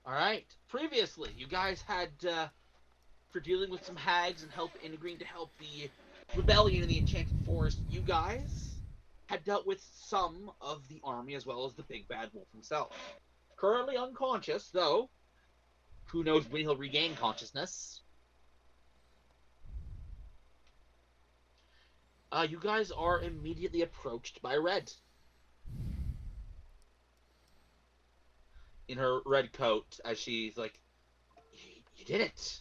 All right. Previously, you guys had for dealing with some hags and agreeing to help the rebellion in the Enchanted Forest. You guys had dealt with some of the army as well as the big bad wolf himself. Currently unconscious, though. Who knows when he'll regain consciousness? You guys are immediately approached by Red in her red coat as she's like, "You did it.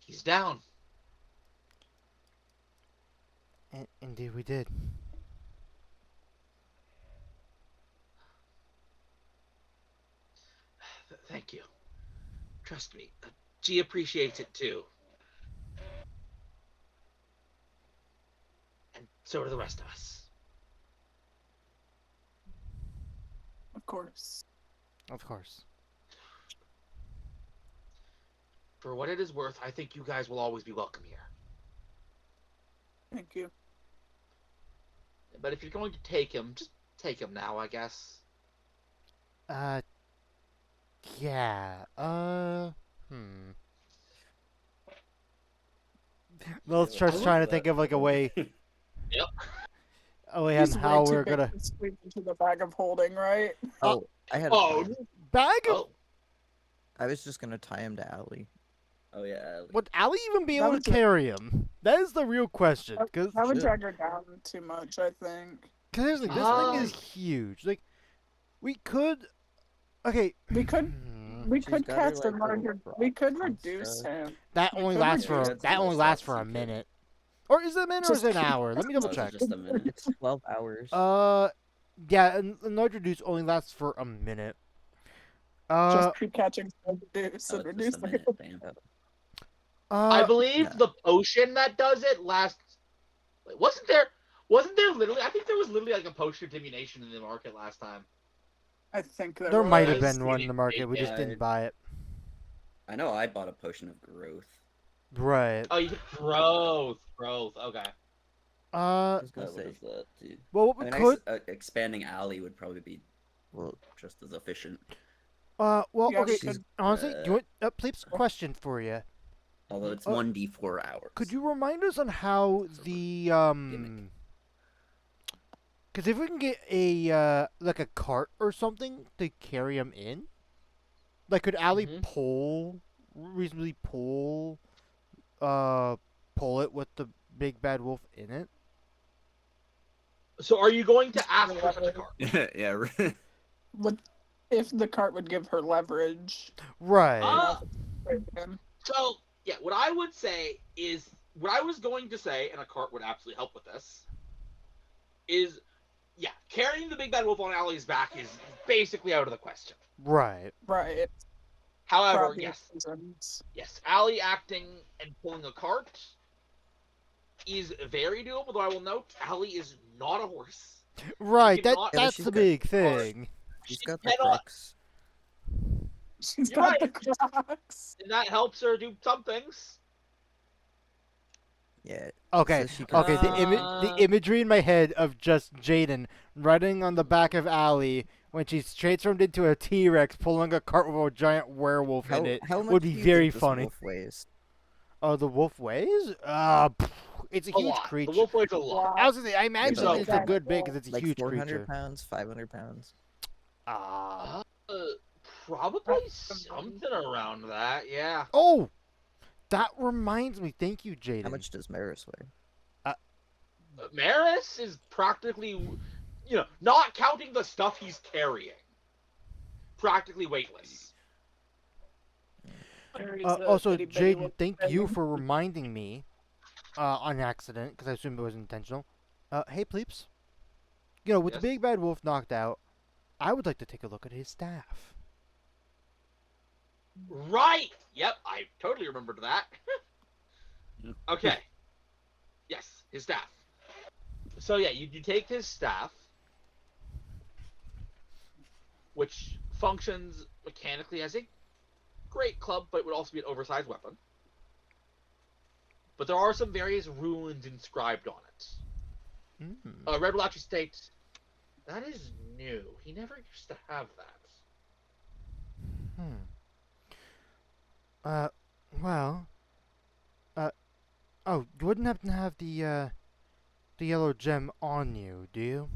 He's down." Indeed, we did. Thank you. Trust me. She appreciates it too. And so do the rest of us. Of course. Of course. For what it is worth, I think you guys will always be welcome here. Thank you. But if you're going to take him, just take him now, I guess. Uh, yeah. Hmm. Let's Yeah, trying to think of like a way, Yep. a way on He's way how too we're big gonna to squeeze into the bag of holding, right? Oh, I had a Oh, plan. bag. oh. I was just gonna tie him to Allie. Oh yeah. Would Allie even be That able was to carry him? That is the real question. Because That would Shit. drag her down too much, I think. here's the thing, this thing is huge. Like, we could. Okay. We could we She's could got her, cast a like, little larger. We could props and reduce stuff. him. That We only could lasts for reduce Yeah, it's that a only little lasts for a soft, you minute. Or is it a minute or is Just it an keep- hour? Let me double Oh, is check. it just a minute? It's 12 hours. Yeah, and large reduce only lasts for a minute. Just keep catching some reduce Oh, and it's reduce. just a minute. Damn. I believe no. the potion that does it lasts. Wasn't there? Wasn't there literally? I think there was literally like a potion of diminution in the market last time. I think There might have was- been one in the market. We just Yeah. didn't buy it. I know I bought a potion of growth. Right. Oh, you get growth. Okay. Uh. I was gonna What say, is that, dude? Well, what I we mean, could. expanding alley would probably be well, just as efficient. Well. Yeah, we Okay. could- Honestly, do you want Please, Oh. question for you. Although it's Oh. 1d4 hours. Could you remind us on how So the gimmick. Because if we can get a like a cart or something to carry him in, like could Allie Mhm. reasonably pull it with the big bad wolf in it? So, are you going to ask for such a card? Yeah, right. Would if the cart would give her leverage. Right. So, yeah, what I would say is what I was going to say, and a cart would absolutely help with this. Is carrying the big bad wolf on Allie's back is basically out of the question. Right. Right. However, For yes, obvious reasons. Allie acting and pulling a cart is very doable. Though I will note, Allie is not a horse. Right. You That cannot- Yeah, but that's she's the got big cars. thing. she's She got the cannot- crooks. She's You're got right. the Crocs. And that helps her do some things. Yeah. Okay. So she can- Okay. The imagery in my head of just Jaden riding on the back of Allie when she's transformed into a T-Rex pulling a cart with a giant werewolf in it how much would do be you very think this funny. wolf weighs? Oh, the wolf weighs? It's a A huge lot. creature. The wolf weighs a lot. I was gonna say, I imagine so- it's a good big because it's a Like huge 400 creature. pounds, 500 pounds. Ah. Probably something around that. Yeah. Oh, that reminds me. Thank you, Jaden. How much does Maris weigh? Maris is practically, not counting the stuff he's carrying, practically weightless. Also, Jaden, thank you for reminding me on accident because I assumed it was intentional. Hey, Pleeps. With Yes? the big bad wolf knocked out, I would like to take a look at his staff. Right. Yep, I totally remembered that. Okay. Yes, his staff. So yeah, you take his staff, which functions mechanically as a great club, but it would also be an oversized weapon. But there are some various runes inscribed on it. Red will actually state, that is new. He never used to have that. Hmm. Uh, well, oh, you wouldn't happen to have the yellow gem on you, do you?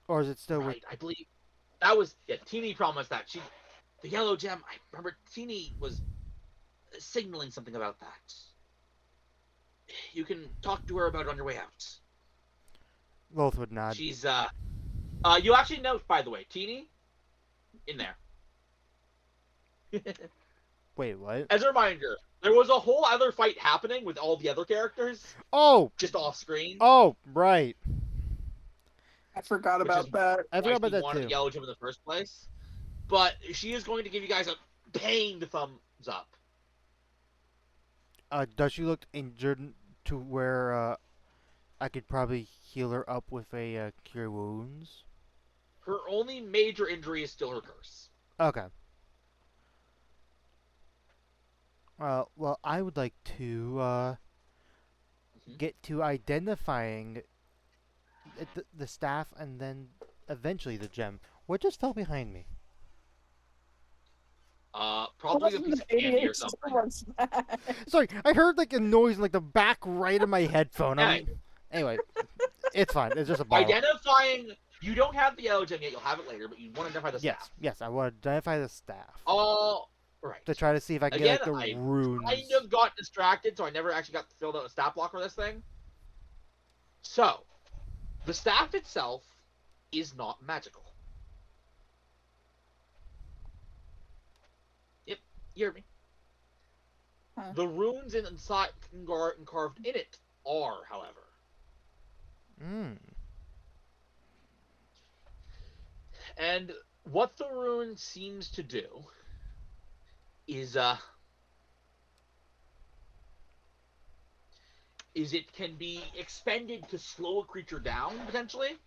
Or is it still with? Right, I believe that was yeah. Teeny promised that the yellow gem. I remember Teeny was signaling something about that. You can talk to her about it on your way out. Loth would nod. She's you actually note, by the way, Teeny in there. Wait, what? As a reminder, there was a whole other fight happening with all the other characters Oh, just off screen. oh, right. I forgot Which about is- that. I Why forgot about she that wanted too. Yellow Gem in the first place. But she is going to give you guys a pained thumbs up. Does she look injured to where I could probably heal her up with a cure wounds? Her only major injury is still her curse. Okay. Well, I would like to Mhm. get to identifying the staff and then eventually the gem. What just fell behind me? Probably a Wasn't piece the of candy 88 or something. what's that? Sorry, I heard like a noise in like the back right of my headphone. Hey. Anyway, it's fine. It's just a bottle. Identifying, you don't have the Yellow Gem yet. You'll have it later, but you want to identify the Yes, staff. yes, I want to identify the staff Oh, right. to try to see if I can Again, get like the runes. Kind of got distracted, so I never actually got filled out a stat block for this thing. So, the staff itself is not magical. Yep, you hear me. Huh. The runes inside and carved in it are, however. Mm. And what the rune seems to do is it can be expended to slow a creature down potentially,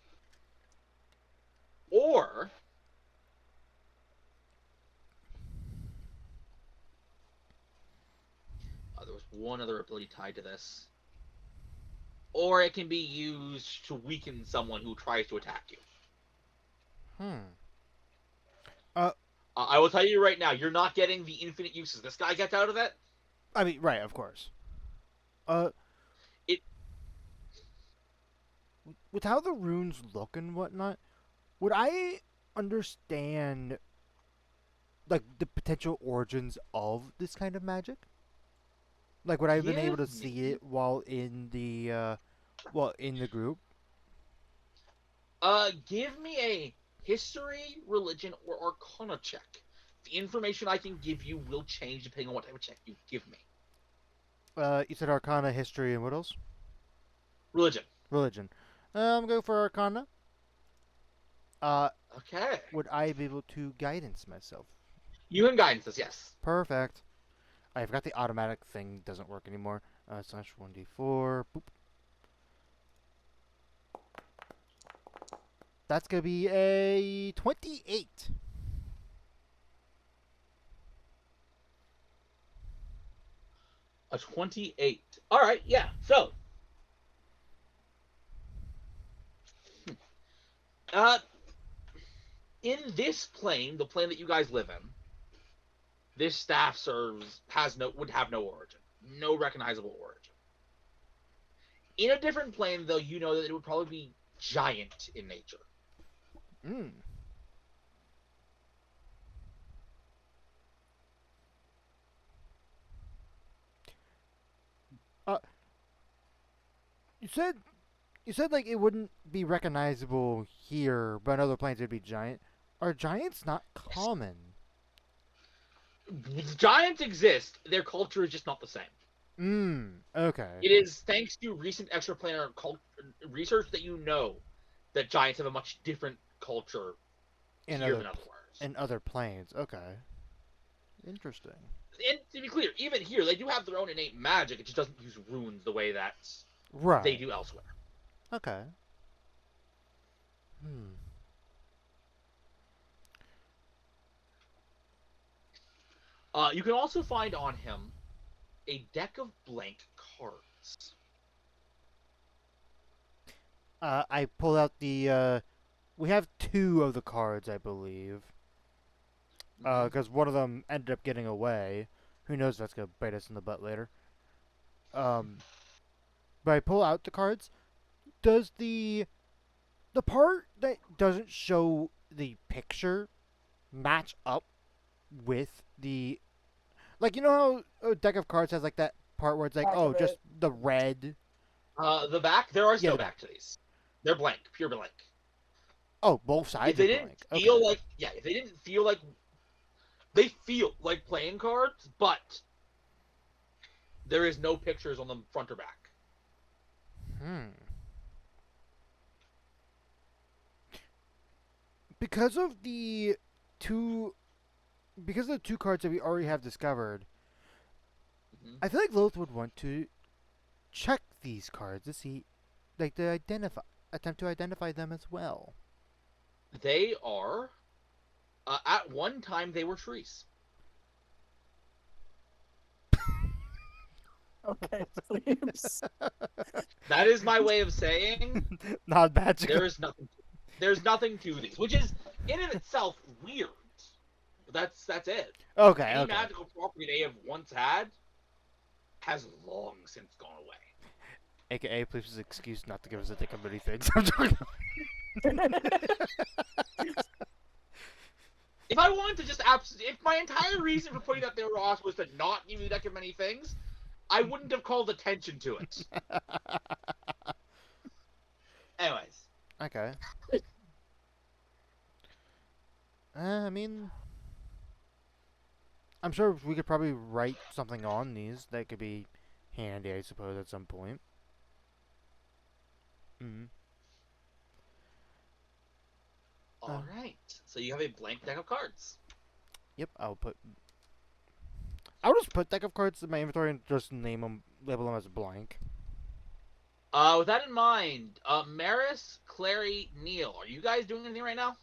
or there was one other ability tied to this, or it can be used to weaken someone who tries to attack you. I will tell you right now, you're not getting the infinite uses this guy gets out of it. I mean, right, of course. It- with how the runes look and whatnot, would I understand like the potential origins of this kind of magic? Like, would I have been able to Give see me- it while in the group? Give me a history, religion, or arcana check. The information I can give you will change depending on what type of check you give me. You said Arcana, History, and what else? Religion. Religion. I'm going for Arcana. Okay. Would I be able to guidance myself? You can guidance this, yes. Perfect. I forgot the automatic thing doesn't work anymore. Slash 1d4. Boop. That's gonna be a 28. A 28. Alright, yeah. So. In this plane, the plane that you guys live in, this staff would have no origin. No recognizable origin. In a different plane, though, you know that it would probably be giant in nature. Mm. You said like it wouldn't be recognizable here, but in other planes it'd be giant. Are giants not common? Giants exist. Their culture is just not the same. Okay. It is thanks to recent extraplanar research that you know that giants have a much different culture In here other than otherwise. in other planes. Okay. Interesting. And to be clear, even here, they do have their own innate magic. It just doesn't use runes the way that Right. they do elsewhere. Okay. Hmm. You can also find on him a deck of blank cards. I pulled out the. We have two of the cards, I believe. because one of them ended up getting away. Who knows if that's gonna bite us in the butt later. But I pull out the cards. Does the part that doesn't show the picture match up with the, like, you know how a deck of cards has like that part where it's like, Back oh, of just it. the red. The back, there are Yeah, no the back to these. They're blank, pure blank. Oh, both If sides they are didn't blank. feel Okay. like, yeah, if they didn't feel like, they feel like playing cards, but there is no pictures on the front or back. Because of the two, because of the two cards that we already have discovered, Mhm. I feel like Lilith would want to check these cards to see, like, to attempt to identify them as well. They are, at one time, they were trees. Okay, please. That is my way of saying Not magical. there's nothing to these, which is in and itself weird. That's it. Okay, Any okay. magical property they have once had has long since gone away. AKA, please just excuse not to give us a dick of many things. I'm joking. If I wanted to just if my entire reason for putting that there, Ross, was to not give you a deck of many things, I wouldn't have called attention to it. Anyways, Okay. I mean, I'm sure we could probably write something on these that could be handy, I suppose, at some point. Mm-hmm. all right. So you have a blank deck of cards. Yep, I'll just put deck of cards in my inventory and just label them as blank. With that in mind, Maris, Clary, Neil, are you guys doing anything right now?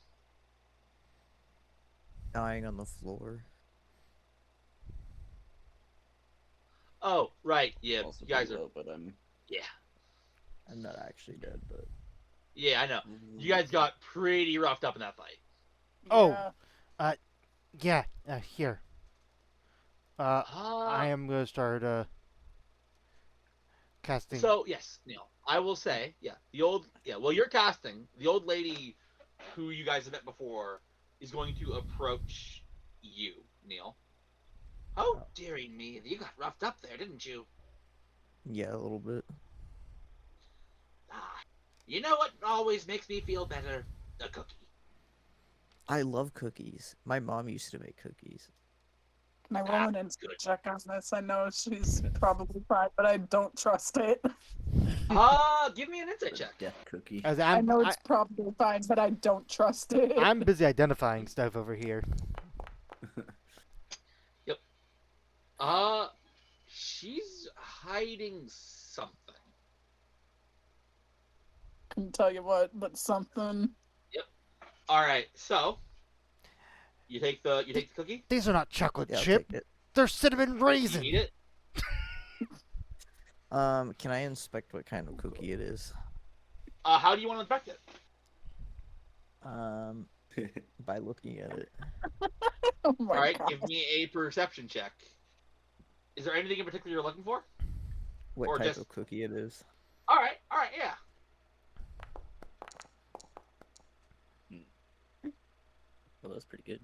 Dying on the floor. Oh, right. Yeah, Also you guys pretty are. low, but I'm. Yeah, I'm not actually dead, but yeah, I know. You guys got pretty roughed up in that fight. Oh. Yeah. Yeah, here. I am gonna start casting. So yes, Neil, I will say, well, you're casting. The old lady who you guys have met before is going to approach you, Neil. Oh, dearie me, you got roughed up there, didn't you? yeah, a little bit. Ah, you know what always makes me feel better? A cookie. I love cookies. My mom used to make cookies. Can I Ah, roll an instant good. check on this? I know she's probably fine, but I don't trust it. Give me an insight check. Death cookie. As I know it's probably fine, but I don't trust it. I'm busy identifying stuff over here. She's hiding something. Can tell you what, but something. All right, so you take the cookie. These are not chocolate Yeah, I'll chip. take it. They're cinnamon You raisin. eat it. Can I inspect what kind of cookie it is? How do you want to inspect it? By looking at it. Oh my All right, god. give me a perception check. Is there anything in particular you're looking for? What Or type just- of cookie it is. All right, yeah. Well, that's pretty good.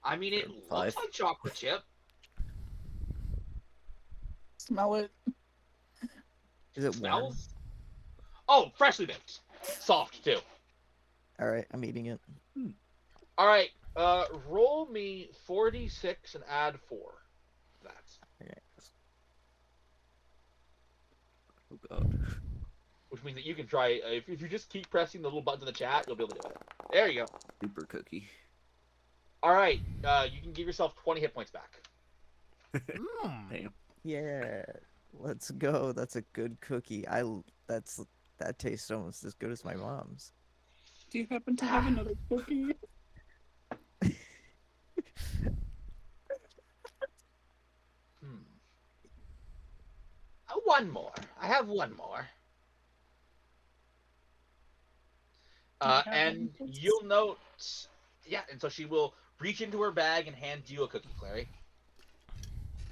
I mean, it Sure, looks 5. like chocolate chip. Smell it. Is it warm? Smells. Oh, freshly baked, soft too. Alright, I'm eating it. All right, roll me 46 and add 4. That's Okay. Oh god. which means that you can try. If you just keep pressing the little buttons in the chat, you'll be able to do it. There you go. Super cookie. All right, you can give yourself 20 hit points back. Mm. Damn. Yeah. Let's go. That's a good cookie. That tastes almost as good as my mom's. Do you happen to have another cookie? One more. I have one more. Do you have And any cookies? you'll note Yeah, and so she will reach into her bag and hand you a cookie, Clary.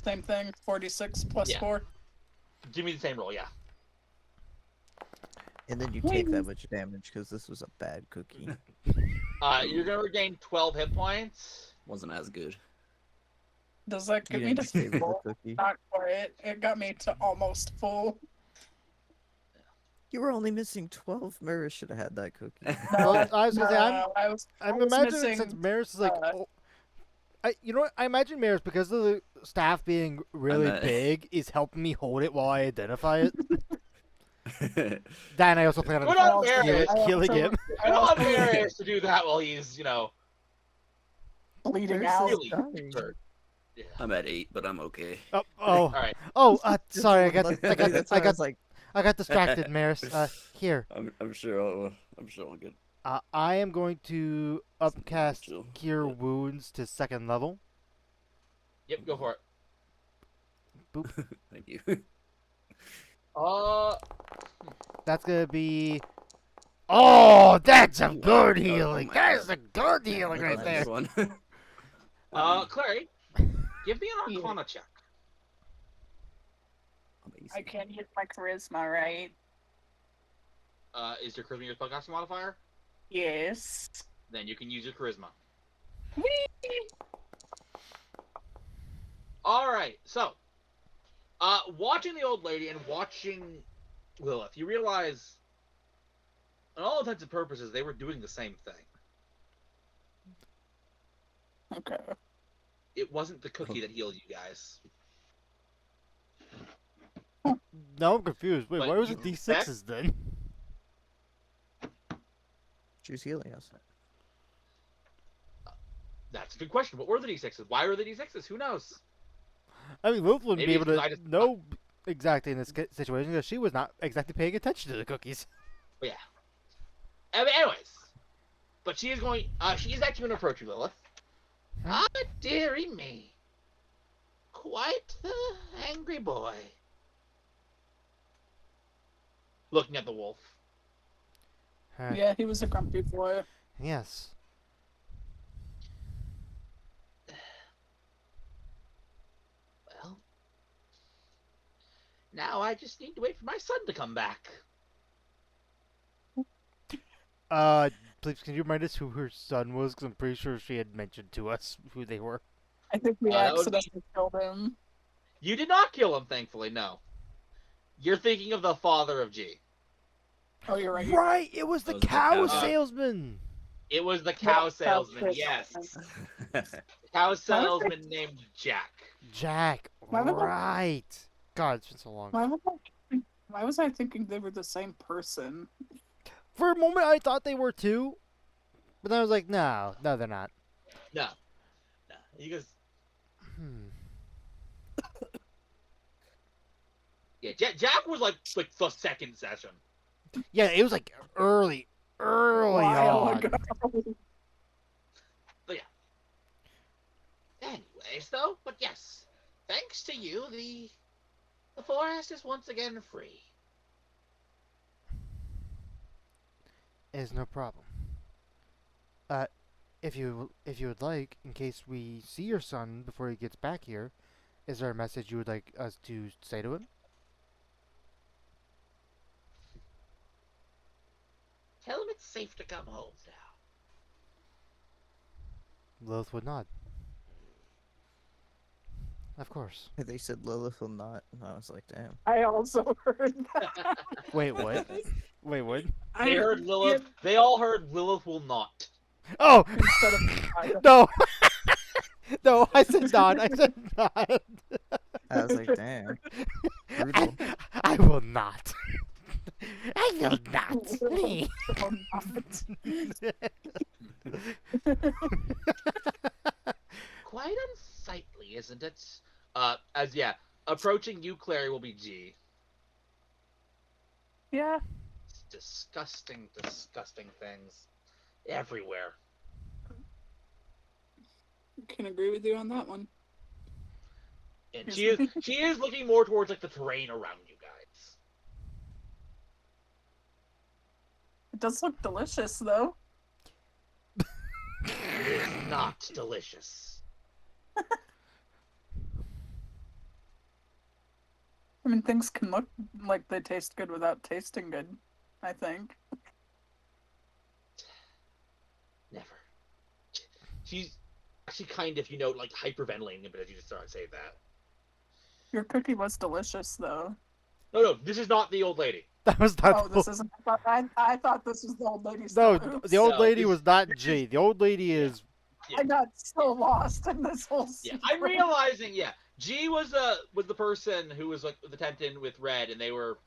Same thing. 46 plus Yeah. 4. Give me the same roll, yeah. And then you take that much damage because this was a bad cookie. You're gonna regain 12 hit points. Wasn't as good. Does that You get me didn't to save the full? cookie. Not quite. It got me to almost full. You were only missing 12. Maris should have had that cookie. Well, No, I was gonna say, I I'm was imagining missing, since Maris is like, uh, you know what? I imagine Maris, because of the staff being really bet. big, is helping me hold it while I identify it. Then I also plan Good on on Maris. killing him. I don't want Maris to do that while he's, bleeding Maris out. is really dying. hurt. Yeah. I'm at 8, but I'm okay. Oh, Alright. sorry, That's why I was like, I got distracted, Maris. Here, I'm sure I'll get. I am going to upcast chill. Cure Yeah. Wounds to 2nd level. Yep, go for it. Thank you. That's gonna be. Oh, that's a Ooh, good that was healing. my That bad. is a good healing right That's there. this one. Clary, give me an Arcana check. Amazing. I can't use my charisma, right? Is your charisma your spellcasting modifier? Yes. Then you can use your charisma. Whee! Alright, so. Watching the old lady and watching Lilith, you realize, on all intents and purposes, they were doing the same thing. Okay. It wasn't the cookie that healed you guys. No, I'm confused. Wait, But why was you it D6s then? she was healing us. That's a good question. What were the D6s? Why were the D6s? Who knows? I mean, Lilith wouldn't Maybe be able it's 'cause to I just- know exactly in this situation because she was not exactly paying attention to the cookies. Anyways. But she is going, she is actually going to approach you, Lilith. Huh? Ah, dearie me. Quite the angry boy. Looking at the wolf. Yeah, he was a grumpy boy. Yes. Well, now I just need to wait for my son to come back. Please, can you remind us who her son was? Because I'm pretty sure she had mentioned to us who they were. I think we That would be- accidentally killed him. You did not kill him, thankfully, no. You're thinking of the father of G. Oh, you're right. Right, it was the That was the cow cow. salesman. It was the cow cow salesman, salesman. yes. Cow salesman named Jack. Jack. Why would I- Right. God, it's been so long. Why was I thinking they were the same person? For a moment, I thought they were too, but then I was like, no, they're not. No. No. He goes, Hmm. yeah, Jack was like the second session. Yeah, it was like early While on. ago. Anyways, though, but yes, thanks to you, the forest is once again free. Is no problem. If you would like, in case we see your son before he gets back here, is there a message you would like us to say to him? Tell him it's safe to come home now. Lilith would nod. Of course. They said Lilith will not, and I was like, damn. I also heard that. Wait, what? Wait, what? They heard Lilith. They all heard Lilith will not. Oh! Instead of No! No, I said nod. I said nod. I was like, damn. Brutal. I will not. I will not. Me. Quite unsightly, isn't it? Approaching you, Clary, will be G. Yeah. It's disgusting, disgusting things everywhere. Can agree with you on that one. And she is looking more towards like the terrain around you guys. It does look delicious, though. not delicious. I mean, things can look like they taste good without tasting good, I think. Never. She's actually kind of, like hyperventilating a bit as you just started saying that. Your cookie was delicious, though. No, this is not the old lady. That was not. Oh, this isn't. I thought this was the old lady. No, Still. the old No, lady this- was not this G. is- The old lady is. I got so lost in this whole. Yeah, Sequence. I'm realizing. Yeah, G was the person who was like the tempted with Red, and they were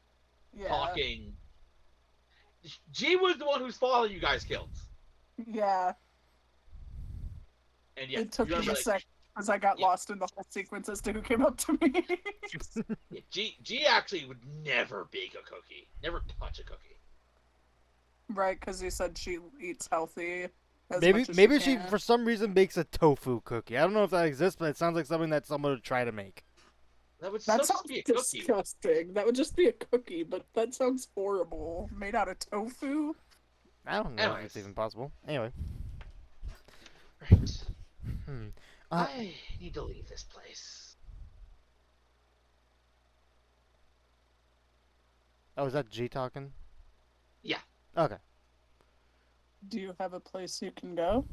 Yeah. talking. G was the one whose father you guys killed, Yeah. and yeah, It took you me remember, a sec because I got Yeah. lost in the whole sequence as to who came up to me. Yeah, G actually would never bake a cookie, never touch a cookie. Right, because you said she eats healthy. As Maybe much as maybe she can. for some reason makes a tofu cookie. I don't know if that exists, but it sounds like something that someone would try to make. That would still That just sounds be a cookie. disgusting. That would just be a cookie, but that sounds horrible. Made out of tofu? I don't know if it's Anyways. even possible. Anyway, Right. hmm. I need to leave this place. Oh, is that G talking? Yeah. Okay. Do you have a place you can go?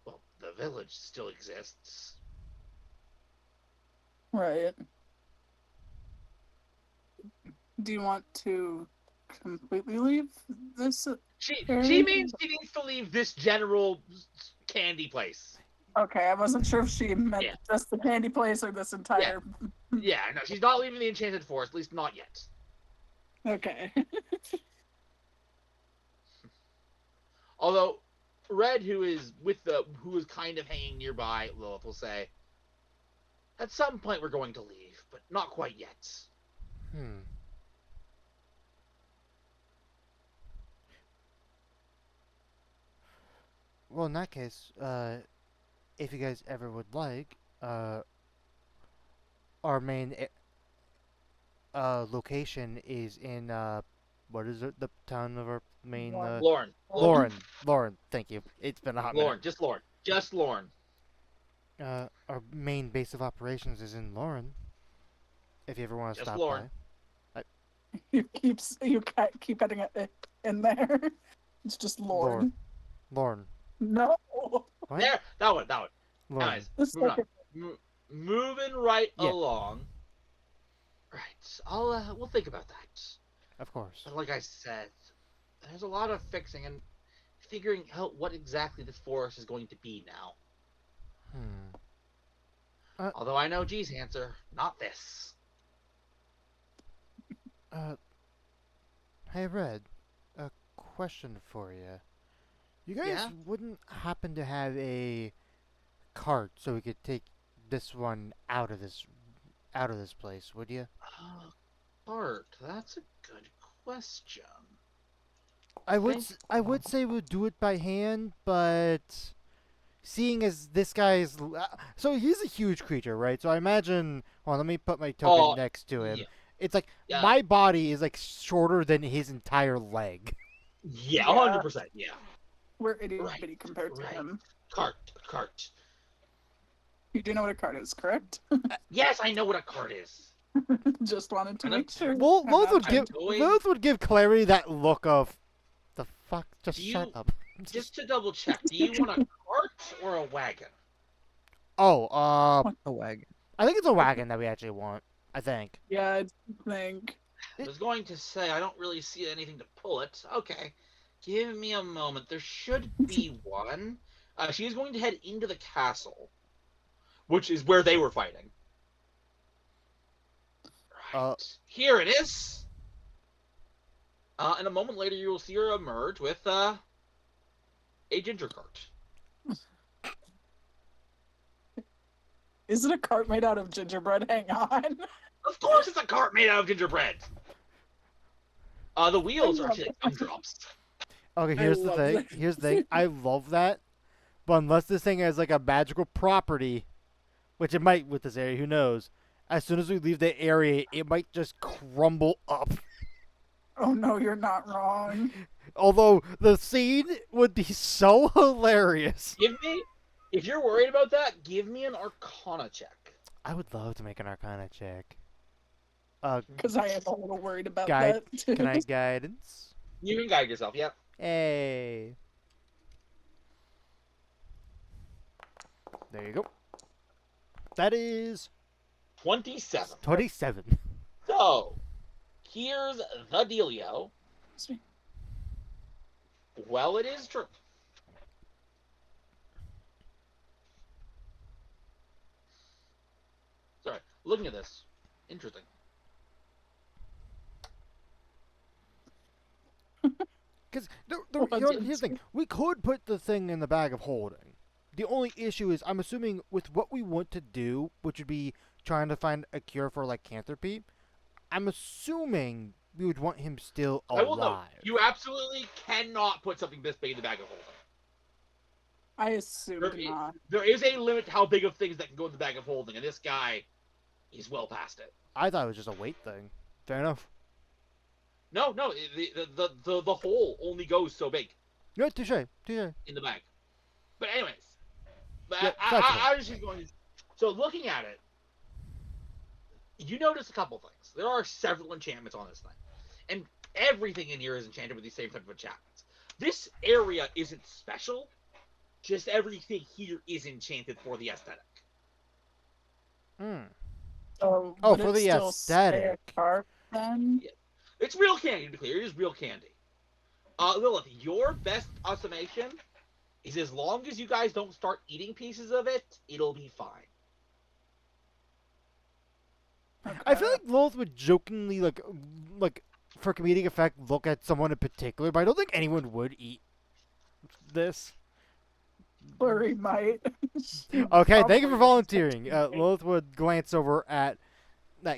Well, the village still exists. Right. Do you want to completely leave this? She Okay. means she needs to leave this general candy place. Okay, I wasn't sure if she meant Yeah. just the candy place or this entire. Yeah, no, she's not leaving the Enchanted Forest, at least not yet. Okay. Although Red, who is kind of hanging nearby, Lilith will say, at some point we're going to leave, but not quite yet. Hmm. Well, in that case, if you guys ever would like, our main location is in what is it? The town of our main Lauren. Lauren. Thank you. It's been a hot Lauren. Just Lauren. minute. Our main base of operations is in Lauren. If you ever want to Just stop Lauren. by. you keep adding it in there. It's just Lord. Lauren. No. What? There, that one. Lauren. Guys, This moving on. second- Moving right Yeah. along. Right, we'll think about that. Of course. But like I said, there's a lot of fixing and figuring out what exactly this forest is going to be now. Although I know G's answer, not this. Hey Red, a question for you. You guys Yeah? wouldn't happen to have a cart so we could take this one out of this place, would you? Bart, that's a good question. I would think- I would say we'll do it by hand, but seeing as this guy is so he's a huge creature, right? So I imagine. Well, let me put my token Oh, next to him. Yeah, It's like Yeah. my body is like shorter than his entire leg. yeah, Yeah. 100%. Yeah. We're itty Right, bitty compared to right. him. Cart. You do know what a card is, correct? Yes, I know what a cart is. Just wanted to And make sure. Well, I'm Lilith not would I'm give doing- Lilith would give Clary that look of the fuck. Just Do shut you- up. Just to double check, do you want a cart or a wagon? Oh, A wagon. I think it's a wagon that we actually want. I think. Yeah, I think. I was going to say I don't really see anything to pull it. Okay, give me a moment. There should be one. She is going to head into the castle, which is where they were fighting. Right. Here it is. And a moment later, you will see her emerge with a ginger cart. Is it a cart made out of gingerbread? Hang on. Of course, it's a cart made out of gingerbread. The wheels are love actually like gumdrops. Okay, I here's the love thing. that. Here's the thing. I love that, but unless this thing has like a magical property, which it might with this area, who knows? As soon as we leave the area, it might just crumble up. Oh no, you're not wrong. Although the scene would be so hilarious. Give me, if you're worried about that, give me an Arcana check. I would love to make an Arcana check. Because I am a little worried about Guide- that too. Can I guidance? You can guide yourself. Yep. Hey. There you go. That is 27. 27. So, here's the dealio. Excuse me. Well, it is true. Sorry, looking at this. Interesting. Because What's here's the thing. We could put the thing in the bag of holding. The only issue is, I'm assuming with what we want to do, which would be trying to find a cure for lycanthropy, I'm assuming we would want him still I will note, alive. you absolutely cannot put something this big in the bag of holding. I assumed There- not. There is a limit to how big of things that can go in the bag of holding, and this guy, he's well past it. I thought it was just a weight thing. Fair enough. No, the hole only goes so big No, touche. Touche. in the bag. But anyways, but Yeah, I was just going. So looking at it, you notice a couple things. There are several enchantments on this thing, and everything in here is enchanted with these same type of enchantments. This area isn't special; just everything here is enchanted for the aesthetic. Hmm. So Oh, would for it the still stay a aesthetic. card then? Yeah. It's real candy, to be clear. It is real candy. Lilith, your best estimation is as long as you guys don't start eating pieces of it, it'll be fine. I feel like Lilith would jokingly, like for comedic effect, look at someone in particular, but I don't think anyone would eat this. Flurry might. She Okay, thank you for probably volunteering. expected me. Lilith would glance over at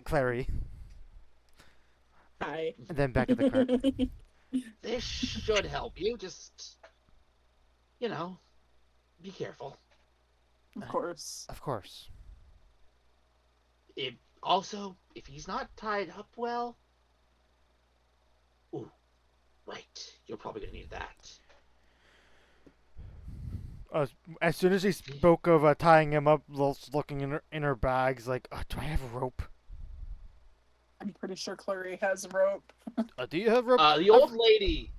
Clary, Hi. and then back at the cart. This should help you. Just, be careful. Of course. Of course. Also, if he's not tied up well. Ooh, right. You're probably gonna need that. As soon as he spoke of tying him up, Lilith's looking in her bags, like, do I have a rope? I'm pretty sure Clary has a rope. Do you have rope? The old lady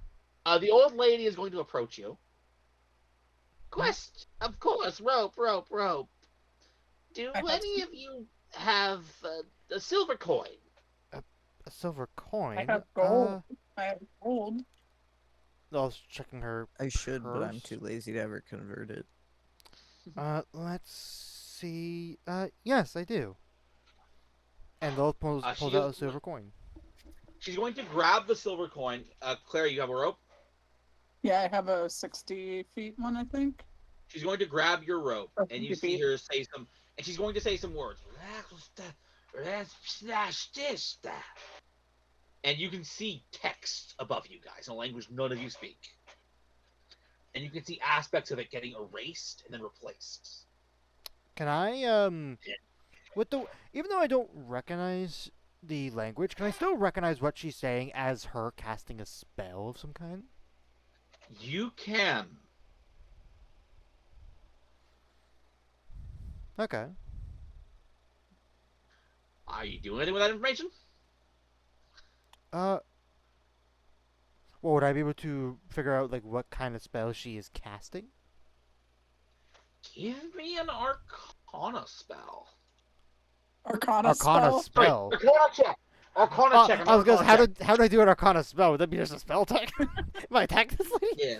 is going to approach you. Quest, of course, rope. Do I have any of you have a silver coin? A silver coin? I have gold. I have gold. I was checking her. I should, but I'm Purse? too lazy to ever convert it. Let's see. Yes, I do. And Lilith pulls she out a is- silver coin. She's going to grab the silver coin. Claire, you have a rope? Yeah, I have a 60 feet one, I think. She's going to grab your rope, Oh, and you see her say some, and she's going to say some words. And you can see text above you guys in a language none of you speak. And you can see aspects of it getting erased and then replaced. Can I even though I don't recognize the language, can I still recognize what she's saying as her casting a spell of some kind? You can. Okay. Are you doing anything with that information? Well, would I be able to figure out like what kind of spell she is casting? Give me an Arcana spell. Arcana, Arcana spell. spell. Arcana check. Arcana check. I was gonna say, Arcana check. how do I do an Arcana spell? Would that be just a spell check? Am I attack this lady? Yeah.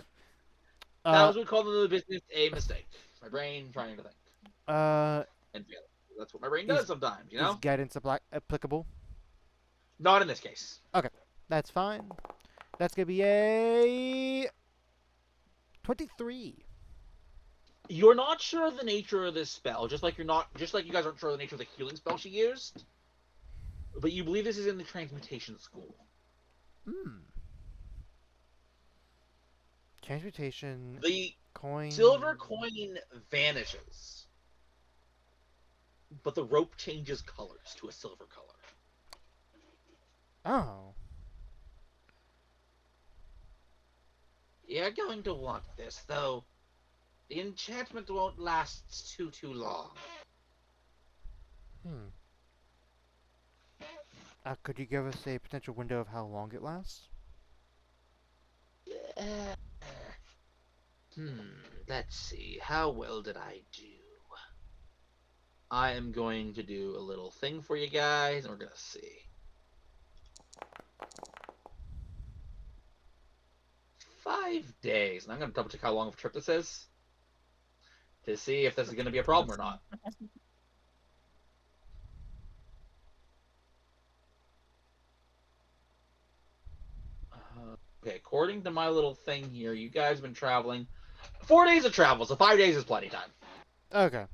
That was what we called in the business a mistake. My brain trying to think and feel. That's what my brain does sometimes, you know? Is guidance applicable? Not in this case. That's fine. That's gonna be a 23. You're not sure of the nature of this spell, just like you guys aren't sure of the nature of the healing spell she used. But you believe this is in the transmutation school. Hmm. Transmutation The coin. silver coin vanishes, but the rope changes colors to a silver color. Oh. You're going to want this, though. The enchantment won't last too long. Hmm. Could you give us a potential window of how long it lasts? Uh, let's see. How well did I do? I am going to do a little thing for you guys, and we're gonna see. 5 days. And I'm gonna double check how long of a trip this is to see if this is gonna be a problem or not. Okay, according to my little thing here, you guys have been traveling 4 days of travel, so 5 days is plenty time. Okay.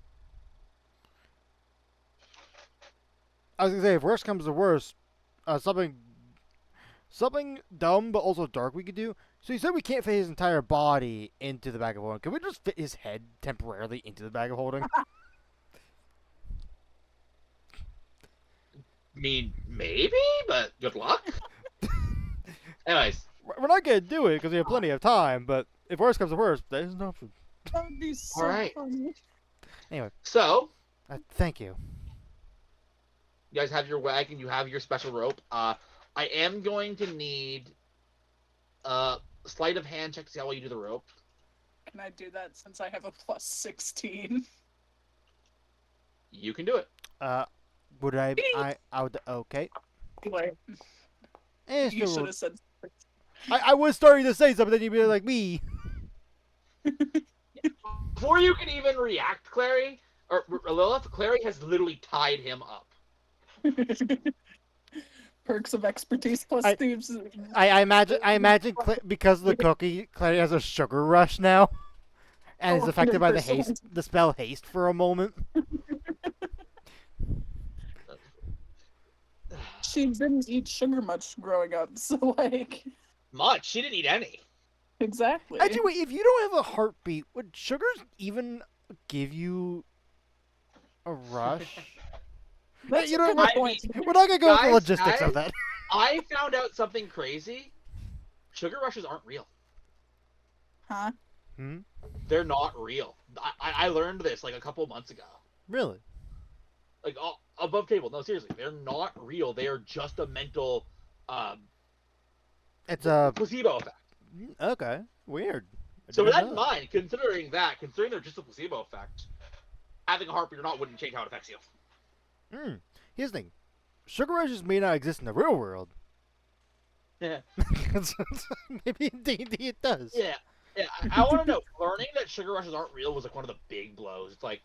I was gonna say, if worst comes to worst, something dumb but also dark we could do. So you said we can't fit his entire body into the bag of holding. Can we just fit his head temporarily into the bag of holding? I mean, maybe, but good luck. Anyways, We're not gonna do it because we have plenty of time. But if worst comes to worst, there's an option. That would be so Alright. funny. so Thank you. you guys have your wagon, you have your special rope. I am going to need a sleight of hand check to see how well you do the rope. Can I do that since I have a plus 16? You can do it. Would I would. Okay. Like, Eh, you still should roll- have said. I was starting to say something, then you'd be like me. Before you can even react, Clary, or Lilith, Clary has literally tied him up. Perks of expertise plus I- thieves. I imagine because of the cookie, Clary has a sugar rush now, and is Oh, affected by the 100%. haste, the spell haste for a moment. She didn't eat sugar much growing up, so like, Much. She didn't eat any. exactly. Actually, wait, if you don't have a heartbeat, would sugars even give you a rush? That's you a know good what? point. We're not gonna go into the Guys, logistics of guys? that. I found out something crazy. Sugar rushes aren't real. Huh? Hmm? They're not real. I learned this like a couple months ago. Really? Like above table. No, seriously, they're not real. They are just a mental It's a placebo effect. okay. Weird. I So with didn't that in know. mind, considering they're just a placebo effect, having a heartbeat or not wouldn't change how it affects you. Here's the thing. Sugar rushes may not exist in the real world. Yeah. Maybe in D&D it does. Yeah. Yeah. I want to know. Learning that sugar rushes aren't real was like one of the big blows. It's like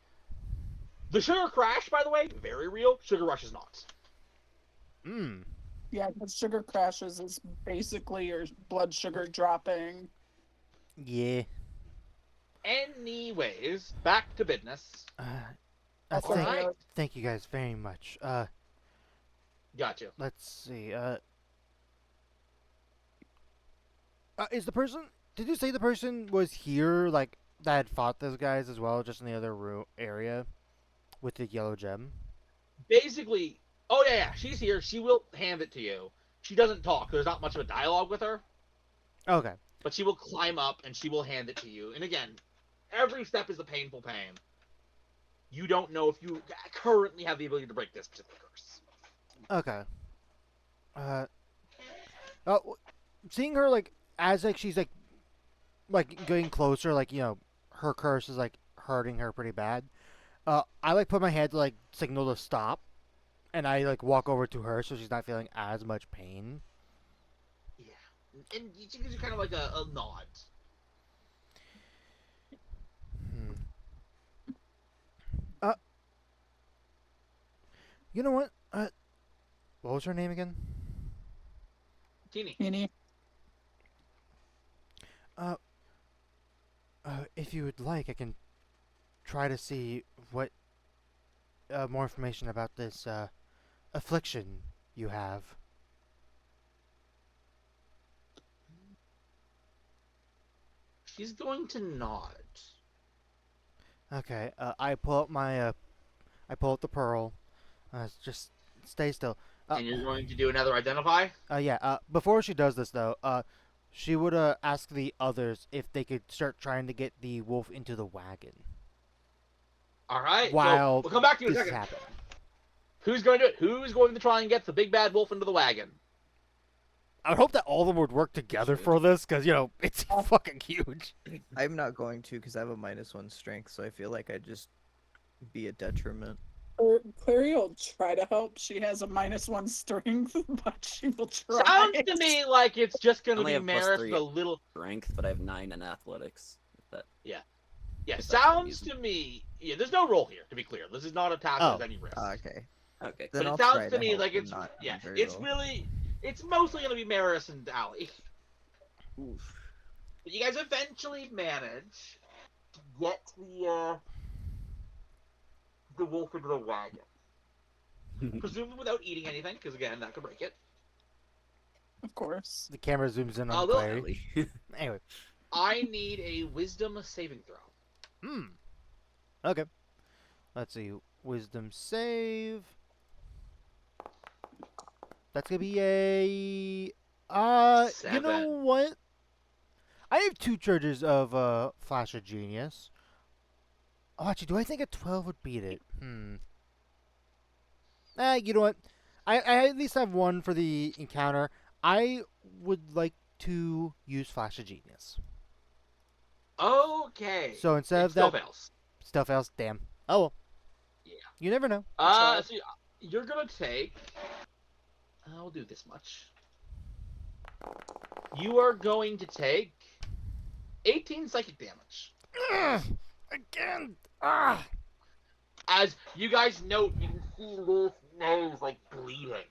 the sugar crash, by the way, very real. Sugar rush is not. Hmm. Yeah, because sugar crashes is basically your blood sugar dropping. Yeah. Anyways, back to business. Also, Thank, Alright. thank you guys very much. Gotcha. Let's see. Is the person? Did you say the person was here, like that had fought those guys as well, just in the other area, with the yellow gem? Basically, oh yeah, she's here. She will hand it to you. She doesn't talk. There's not much of a dialogue with her, Okay. but she will climb up and she will hand it to you. And again, every step is a painful pain. You don't know if you currently have the ability to break this particular curse. Okay. Seeing her like as like she's like getting closer, like her curse is like hurting her pretty bad. I like put my hand to like signal to stop, and I like walk over to her so she's not feeling as much pain. Yeah, and she gives you kind of like a nod. Hmm. You know what? What was her name again? Teeny. Any If you would like, I can try to see what more information about this affliction you have. She's going to nod. Okay. I pull up I pull up the pearl. Just stay still. And you're going to do another identify? Yeah. Before she does this though, she would ask the others if they could start trying to get the wolf into the wagon All right. while so we'll come back to you in a this is second. happening. Who's going to do it? Who's going to try and get the big bad wolf into the wagon? I would hope that all of them would work together for this, because, it's fucking huge. I'm not going to because I have a -1 strength, so I feel like I'd just be a detriment. Clary will try to help. She has a -1 strength, but she will try. Sounds to me like it's just going to Only be have Maris +3. with a little. Strength, but I have 9 in athletics. Yeah, If that's sounds what I'm to me. Yeah, there's no roll here, to be clear. This is not a task Oh. with any risk. Okay. Okay. Then But I'll it sounds try to me help like and it's not yeah, very it's well. really it's mostly gonna be Maris and Ali. Oof. But you guys eventually manage to get the wolf into the wagon, presumably without eating anything, because again that could break it. Of course. The camera zooms in on Although- Clary. Really? Anyway. I need a wisdom saving throw. Okay. Let's see. Wisdom save. That's gonna be a. You know 7. what? I have 2 charges of Flash of Genius. Oh, actually, do I think a 12 would beat it? You know what? I at least have 1 for the encounter. I would like to use Flash of Genius. Okay. So instead It of still that, fails. stuff else. Damn. Oh well. Yeah. You never know. So you're gonna take. I'll do this much. You are going to take 18 psychic damage. Again. As you guys note, you can see Lilith's nose like bleeding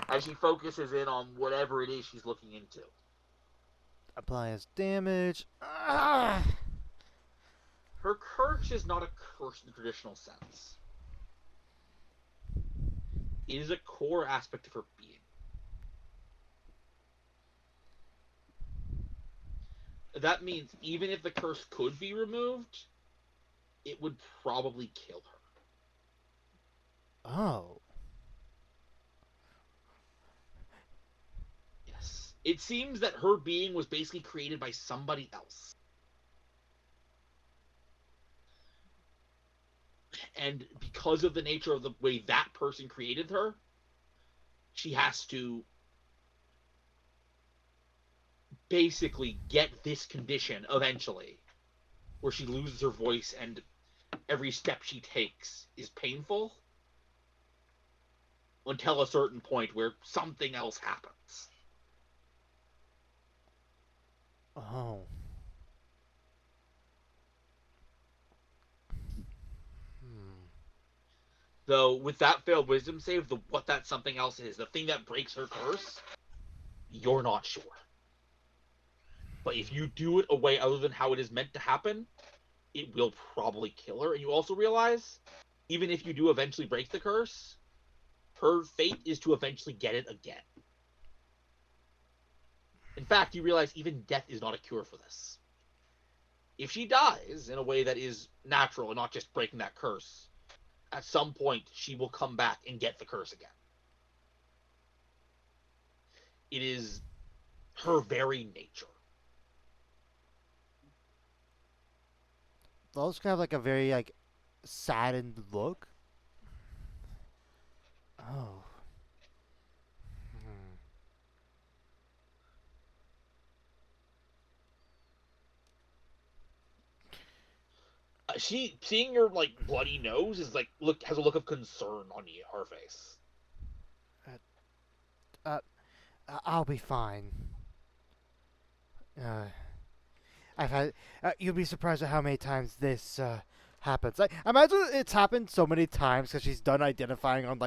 as she focuses in on whatever it is she's looking into. Apply as damage. Her curse is not a curse in the traditional sense. It is a core aspect of her being. That means even if the curse could be removed, it would probably kill her. Oh. Yes. It seems that her being was basically created by somebody else. And because of the nature of the way that person created her, she has to basically get this condition eventually, where she loses her voice and every step she takes is painful, until a certain point where something else happens. Oh. Though with that failed wisdom save, what that something else is, the thing that breaks her curse, you're not sure. But if you do it a way other than how it is meant to happen, it will probably kill her. And you also realize, even if you do eventually break the curse, her fate is to eventually get it again. In fact, you realize even death is not a cure for this. If she dies in a way that is natural and not just breaking that curse, at some point she will come back and get the curse again. It is her very nature. Those kind of like a very saddened look. Oh. She seeing your bloody nose is has a look of concern on her face. I'll be fine. I've had. You'll be surprised at how many times this happens. I imagine it's happened so many times because she's done identifying on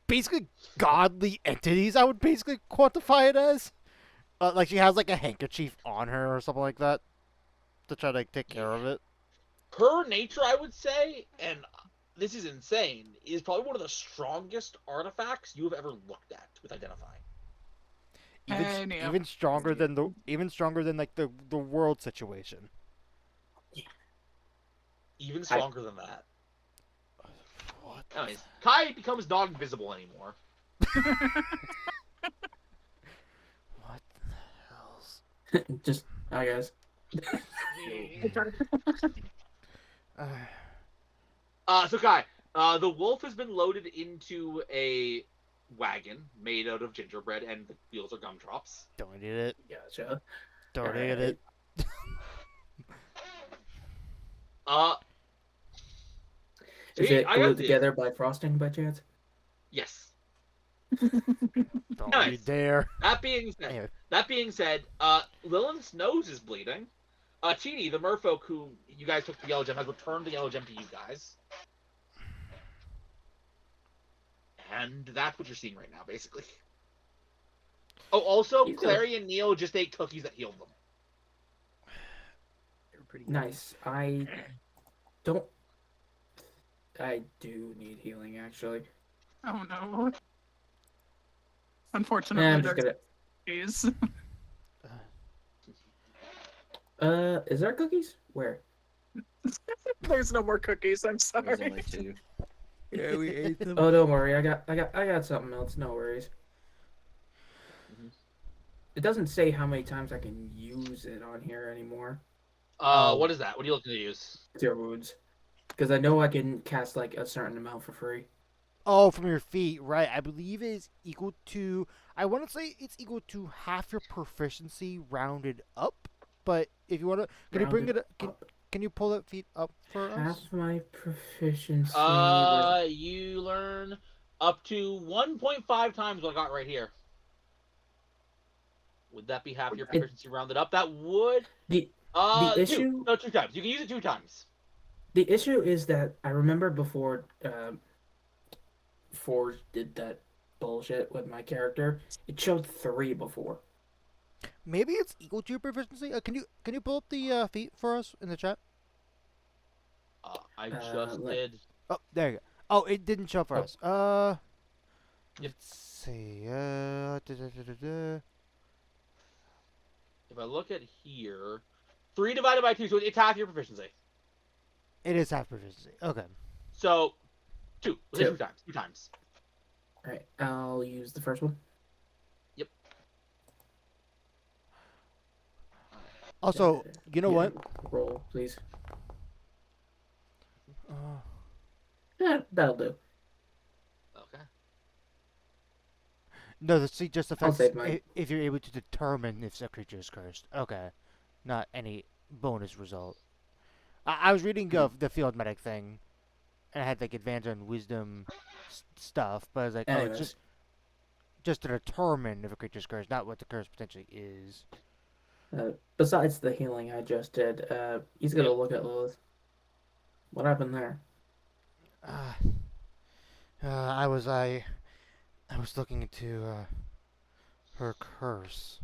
basically godly entities. I would basically quantify it as. She has a handkerchief on her or something like that to try to take care of it. Her nature, I would say, and this is insane, is probably one of the strongest artifacts you have ever looked at with identifying. Even stronger than the world situation. Even stronger than that. What? Anyways, Kai becomes not invisible anymore. Just, I guess. So Kai, the wolf has been loaded into a wagon made out of gingerbread, and the wheels are gumdrops. Don't eat it. Gotcha. Don't eat Alright. it. Uh, Is See, it I got glued this. together by frosting by chance? yes. Don't Nice. you dare. That being said, Anyway. Lilith's nose is bleeding. Chini, the merfolk who you guys took the yellow gem, has returned the yellow gem to you guys. And that's what you're seeing right now, basically. Oh, also, You go. Clary and Neil just ate cookies that healed them. They're pretty Nice. I do need healing, actually. Oh no. Eh, Unfortunately, I'm just there's gonna. cookies. Is there cookies? Where? There's no more cookies. I'm There's sorry. only 2. Yeah, we ate them. Oh, don't worry. I got something else. No worries. Mhm. It doesn't say how many times I can use it on here anymore. What is that? What are you looking to use? Cure wounds, because I know I can cast like a certain amount for free. Oh, from your feet, right. I believe it is equal to... I want to say it's equal to half your proficiency rounded up. But if you want to... Can you bring Rounded it... up. Can you pull that feet up for us? Half my proficiency. You learn up to 1.5 times what I got right here. Would that be half your proficiency rounded up? That would. The Two. issue- No, 2 times. You can use it 2 times. The issue is that I remember before Forge did that bullshit with my character, it showed 3 before. Maybe it's equal to your proficiency. Can you pull up the feet for us in the chat? I just let- did. Oh, there you go. Oh, it didn't show up for Oh. us. Yep. Let's see. If I look at here, 3 divided by 2, so it's half your proficiency. It is half proficiency. Okay. So, 2. Let's say 2 Two. times. 2 times. Alright, I'll use the first one. Also, you know Yeah, what? Roll, please. Uh, That'll do. Okay. no, the see just I'll affects save mine. if you're able to determine if the creature is cursed. Okay. Not any bonus result. I was reading of the field medic thing, and I had like advantage on wisdom stuff, but I was like, oh, Anyways. it's just to determine if a creature is cursed, not what the curse potentially is. Besides the healing I just did, he's gonna Yep. look at Lilith. What happened there? I was looking into her curse.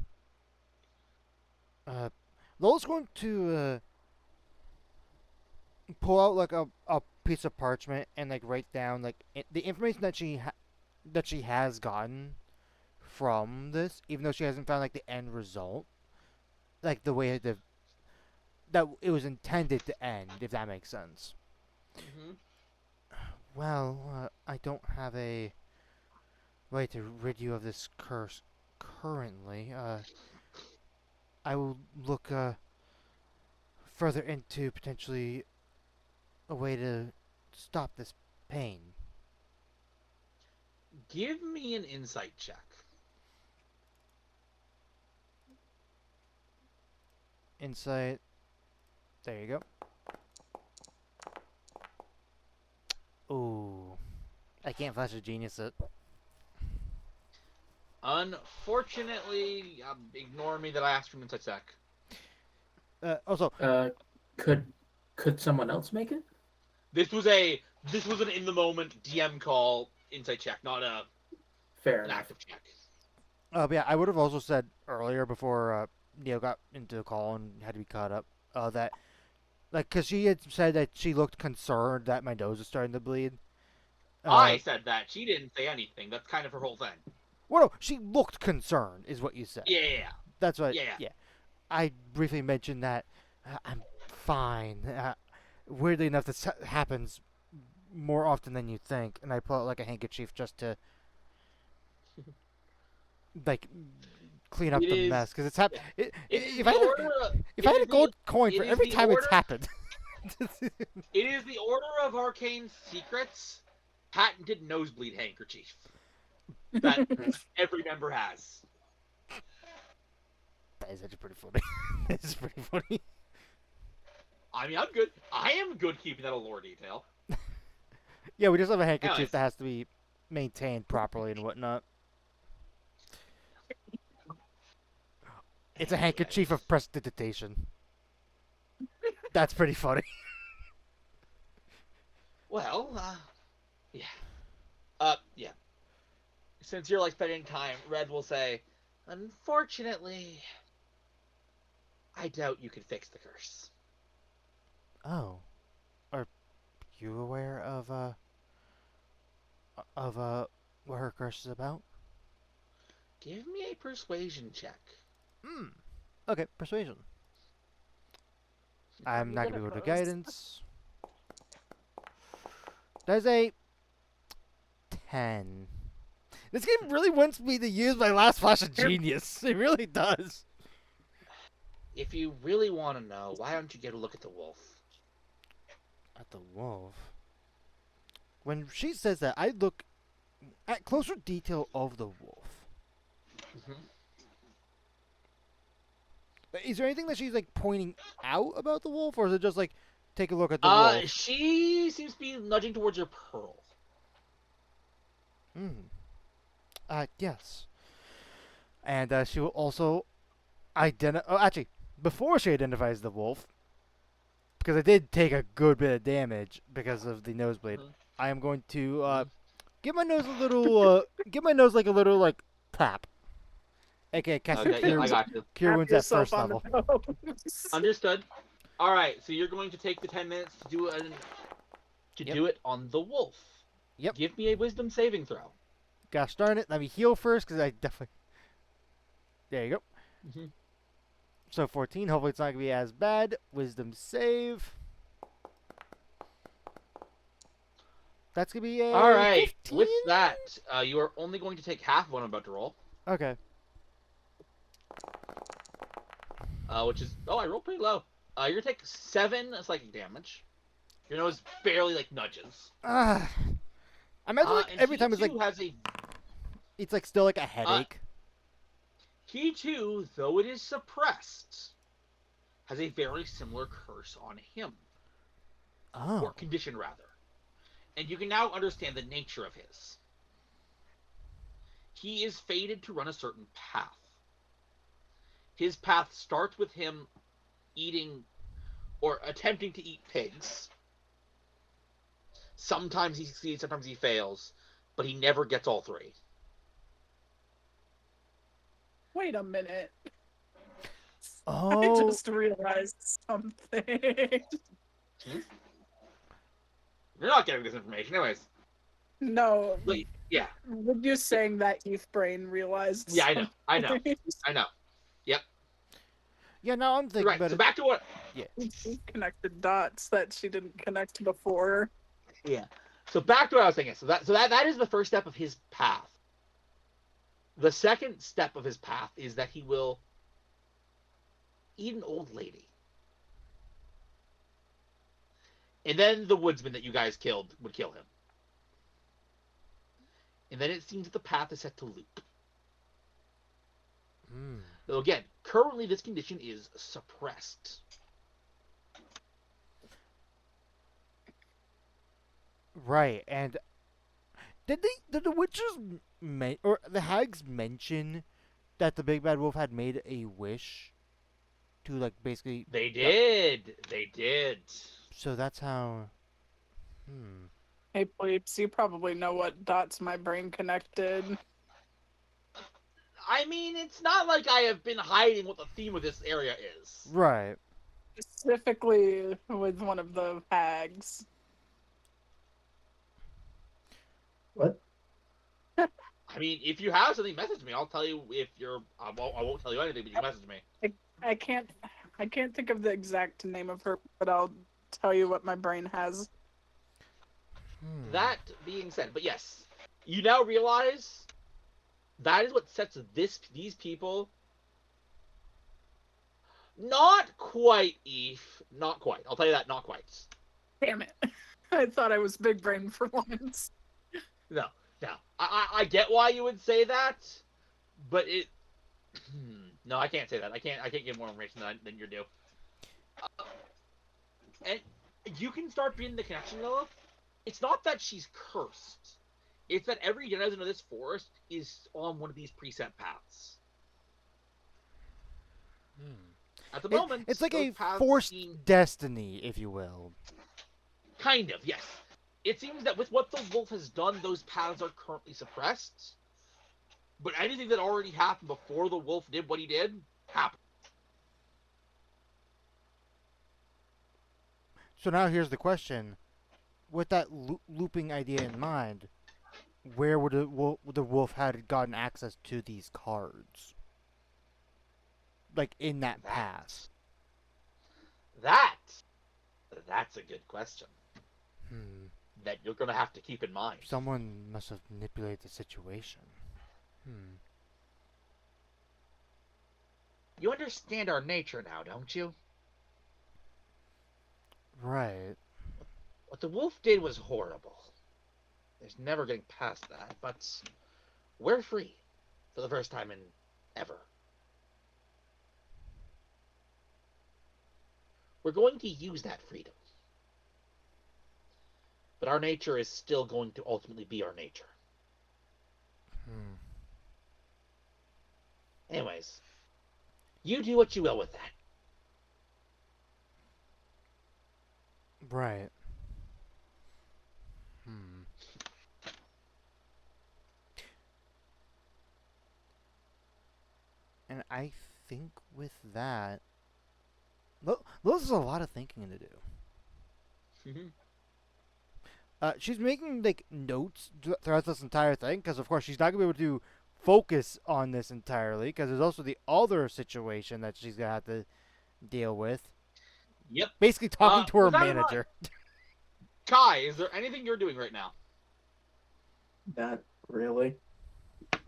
Lola's going to pull out like a piece of parchment and like write down like the information that she has gotten from this, even though she hasn't found like the end result, like the way that it was intended to end, if that makes sense. Mm-hmm. Well, I don't have a way to rid you of this curse currently. I will look further into potentially a way to stop this pain. Give me an insight check. Insight. There you go. Ooh. I can't flash a genius it. Unfortunately, ignore me that I asked for an insight check. Also, Could someone else make it? This was an in the moment DM call insight check, not Fair an enough. active check. but yeah, I would have also said earlier before Neil got into the call and had to be caught up that, like, because she had said that she looked concerned that my nose was starting to bleed. I said that. She didn't say anything. That's kind of her whole thing. Well, no, she looked concerned, is what you said. Yeah. That's what. Yeah. I briefly mentioned that I'm fine. Weirdly enough, this happens more often than you think, and I pull out like a handkerchief just to like clean up It the is- mess because it's happened. It is If the I had, order of, if I it had a is the- gold coin it for is every the time it's order- happened. It is the Order of Arcane Secrets patented nosebleed handkerchief that every member has. That is actually pretty funny. That is pretty funny. I mean, I'm good. I am good keeping that a lore detail. Yeah, we just have a handkerchief Anyways. that has to be maintained properly and whatnot. It's a handkerchief of prestidigitation. That's pretty funny. Well, yeah. Yeah. Since you're like spending time, Red will say, unfortunately, I doubt you can fix the curse. Oh, are you aware of what her curse is about? Give me a persuasion check. Hmm. Okay, persuasion. I'm not gonna be able to guidance. There's a 10. This game really wants me to use my last flash of genius. It really does. If you really want to know, why don't you get a look at the wolf? At the wolf. When she says that, I look at closer detail of the wolf. Is there anything that she's like pointing out about the wolf, or is it just like take a look at the wolf? She seems to be nudging towards your pearl. Yes. And she will also identify. Oh, actually, before she identifies the wolf, because I did take a good bit of damage because of the nosebleed, Mhm. I am going to give my nose a little, give my nose like a little like tap. Okay, cast Okay, yeah, I got you. cure Tap wounds at yourself first on level. the nose. Understood. All right, so you're going to take the 10 minutes to do it Yep. do it on the wolf. Yep. Give me a wisdom saving throw. Gosh darn it! Let me heal first, because I definitely. There you go. Mhm. So 14. Hopefully it's not gonna be as bad. Wisdom save. That's gonna be a. All right. 15? With that, you are only going to take half of what I'm about to roll, Okay. which is I rolled pretty low. You're gonna take 7 psychic damage. Your nose barely like nudges. I imagine like, And every he time it's too like has a it's like still like a headache. he too, though it is suppressed, has a very similar curse on him, or Oh. condition rather. And you can now understand the nature of his. He is fated to run a certain path. His path starts with him eating or attempting to eat pigs. Sometimes he succeeds, sometimes he fails, but he never gets all 3. Wait a minute. I Oh. just realized something. You're not getting this information, anyways. No, Wait, yeah, with you saying that, Youth Brain realized. yeah, I know. Yeah. Now I'm thinking Right. about So it. back to what? Connected dots that she didn't connect before. Yeah. So back to what I was thinking. So that is the first step of his path. The second step of his path is that he will eat an old lady. And then the woodsman that you guys killed would kill him. And then it seems that the path is set to loop. Hmm. So again, currently this condition is suppressed. Right. And did the witches or the hags mention that the big bad wolf had made a wish to like basically? They did. They did. So that's how. Hmm. Hey, Bleeps, you probably know what dots my brain connected. I mean, it's not like I have been hiding what the theme of this area is. Right. Specifically with one of the hags. What? I mean, if you have something, message me. I'll tell you if you're. I won't tell you anything, but you can message me. I can't think of the exact name of her, but I'll tell you what my brain has. Hmm. That being said, but yes, you now realize that is what sets these people Not quite, Eve. Not quite. I'll tell you that. Not quite. Damn it. I thought I was big brain for once. No. I get why you would say that, but it. No, I can't say that. I can't give more information than you're due. And you can start being the connection, Lilith. It's not that she's cursed. It's that every denizen of this forest is on one of these preset paths. At the moment, It's like those a paths forced seem- destiny, if you will. Kind of, yes. It seems that with what the wolf has done, those paths are currently suppressed. But anything that already happened before the wolf did what he did, happened. So now here's the question: with that looping idea in mind, where would the wolf had gotten access to these cards? Like in that path. That's a good question that you're gonna have to keep in mind. Someone must have manipulated the situation. You understand our nature now, don't you? Right. What the wolf did was horrible. There's never getting past that, but we're free for the first time in ever. We're going to use that freedom. But our nature is still going to ultimately be our nature. Anyways, you do what you will with that. Right. And I think with that, those is a lot of thinking to do. She's making like notes throughout this entire thing because, of course, she's not gonna be able to focus on this entirely because there's also the other situation that she's gonna have to deal with. Yep. Basically, talking to her with that in mind- manager. Kai, is there anything you're doing right now? Not really.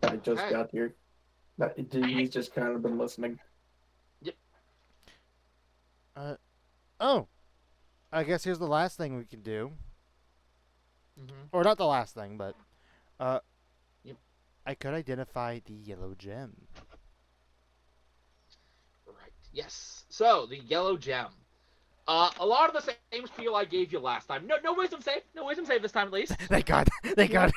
I just Okay. got here. He's just kind of been listening. Oh, I guess here's the last thing we can do. Mm-hmm. Or not the last thing, but Yep. I could identify the yellow gem. Right. Yes. So the yellow gem. A lot of the same spiel I gave you last time. No wisdom save. No wisdom save this time, at least. Thank God. Thank God.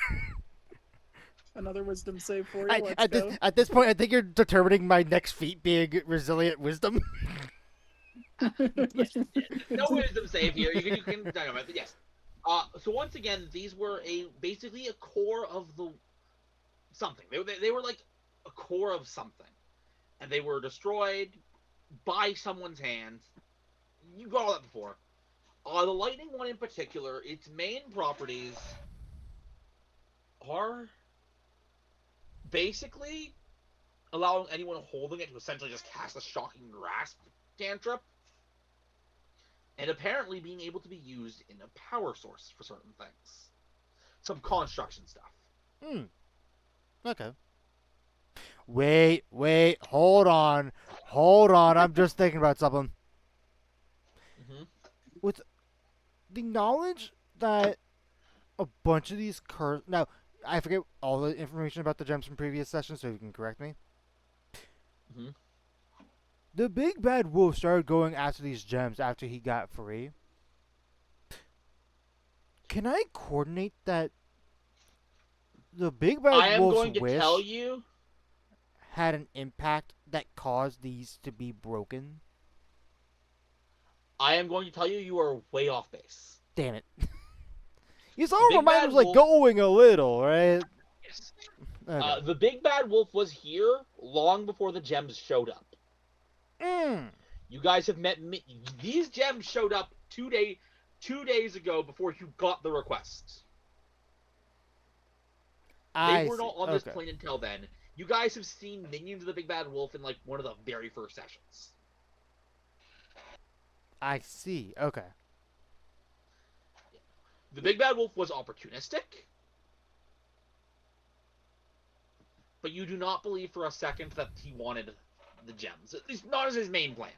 Another wisdom save for you. Let's At go. this point, I think you're determining my next feat being resilient wisdom. No wisdom save here. You can talk about it. Yes. So once again, these were basically a core of the something. They were like a core of something, and they were destroyed by someone's hands. You got all that before. The lightning one in particular, its main properties are basically allowing anyone holding it to essentially just cast a shocking grasp cantrip, and apparently being able to be used in a power source for certain things. Some construction stuff. Okay. Wait, hold on. I'm just thinking about something. Mm-hmm. With the knowledge that a bunch of these now, I forget all the information about the gems from previous sessions, so you can correct me. Mm-hmm. The big bad wolf started going after these gems after he got free. Can I coordinate that the big bad I am wolf's going to wish tell you. had an impact that caused these to be broken? I am going to tell you. You are way off base. Damn it. You saw Big where mine Bad was like Wolf- going a little, right? Yes. Okay. The big bad wolf was here long before the gems showed up. You guys have met me. These gems showed up 2 days ago before you got the request. They were not on this plane until then. You guys have seen minions of the big bad wolf in like one of the very first sessions. I see. Okay. The big bad wolf was opportunistic, but you do not believe for a second that he wanted the gems. At least not as his main plan.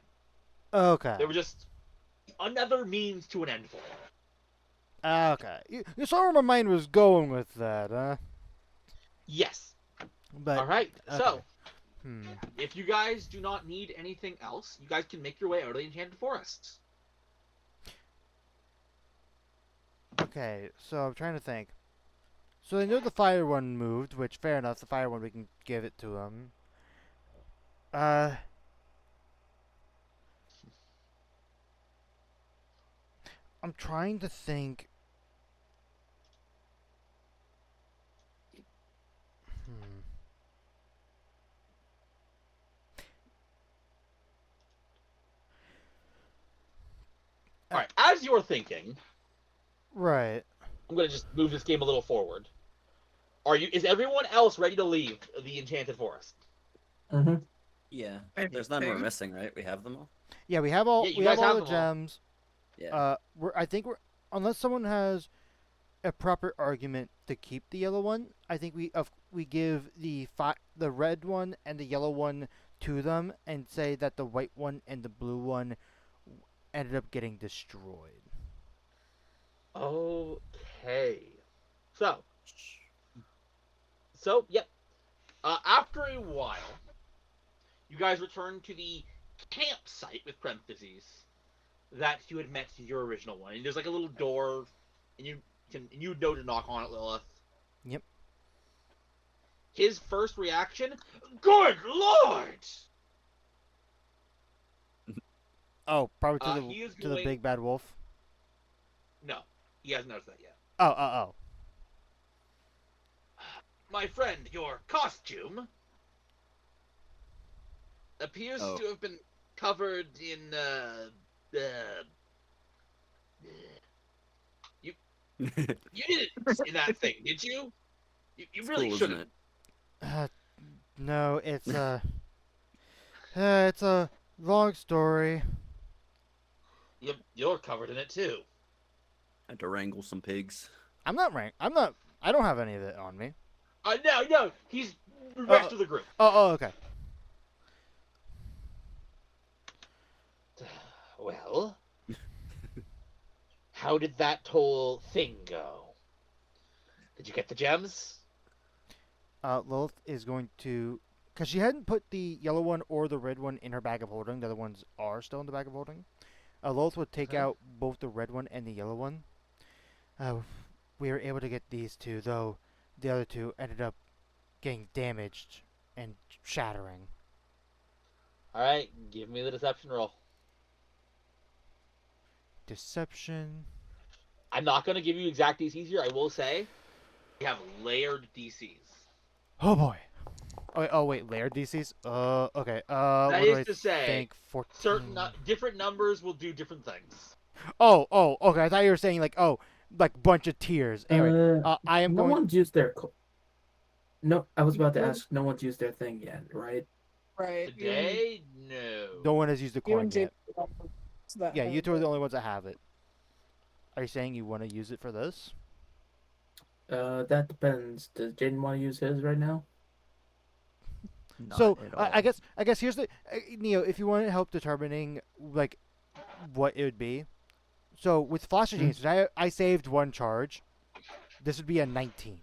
Okay. They were just another means to an end for it. Okay. You saw where my mind was going with that, huh? Yes. But All right. okay. So, Hmm. if you guys do not need anything else, you guys can make your way out of the Enchanted Forest. Okay, so I'm trying to think. So they know the fire one moved, which fair enough. The fire one we can give it to them. I'm trying to think. Hmm. All right. As you're thinking, Right. I'm gonna just move this game a little forward. Is everyone else ready to leave the Enchanted Forest? Mm-hmm. Yeah. I There's none we're think- missing, right? We have them all. Yeah, we have all. Yeah, you we have guys all have the them all. gems. Yeah. I think we're unless someone has a proper argument to keep the yellow one. I think we give the red one and the yellow one to them and say that the white one and the blue one ended up getting destroyed. Okay. So, yep. After a while, you guys return to the campsite with parentheses that you had met in your original one. And there's like a little door, and you know to knock on it, Lilith. Yep. His first reaction, good lord! Oh, probably to He is the going- big bad wolf. No, he hasn't noticed that yet. Oh. My friend, your costume appears Oh. to have been covered in you didn't in that thing, did you? You It's really cool, shouldn't. isn't it? No, it's a long story. You're covered in it too. Had to wrangle some pigs. I'm not rank. I'm not. I don't have any of it on me. No, he's the rest of the group. Oh, okay. Well, how did that whole thing go? Did you get the gems? Lilith is going to, because she hadn't put the yellow one or the red one in her bag of holding. The other ones are still in the bag of holding. Lilith would take Okay. out both the red one and the yellow one. We were able to get these two, though the other two ended up getting damaged and shattering. All right, give me the deception roll. Deception. I'm not going to give you exact DCs here. I will say you have layered DCs. Oh boy. Oh wait, layered DCs. Okay. That What do is I to say, think? 14. certain different numbers will do different things. Oh, okay. I thought you were saying like bunch of tiers. Anyway, I am no going. one's used their. No, I was about to ask. No one's used their thing yet, right? Right. Today, no. No one has used the You coin and yet. James. Yeah, you two are the only ones that have it. Are you saying you want to use it for this? That depends. Does Jaden want to use his right now? Not So at I all. guess here's the Neo. If you want help determining like what it would be, so with Flash of Genius, I saved one charge. This would be a 19.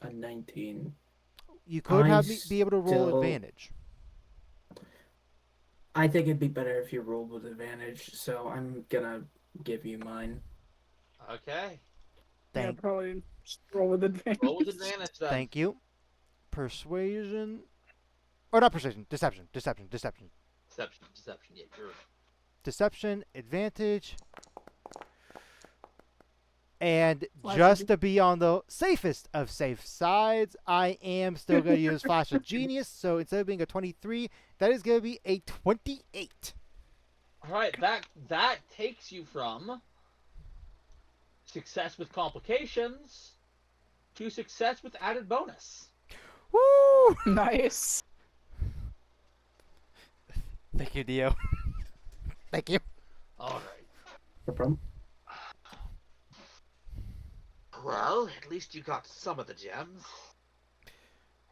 A 19. You could I have me be able to roll still- advantage. I think it'd be better if you rolled with advantage, so I'm gonna give you mine. Okay. Yeah, Thank probably just roll with advantage. Roll with advantage then. Thank you. Persuasion. Or not persuasion. Deception. Deception. Yeah, you're... Deception. Advantage. And Flash of just to be on the safest of safe sides, I am still going to use Flash of Genius. So instead of being a 23, that is going to be a 28. All right, that takes you from success with complications to success with added bonus. Woo! Nice. Thank you, Dio. Thank you. All right. No problem. Well, at least you got some of the gems.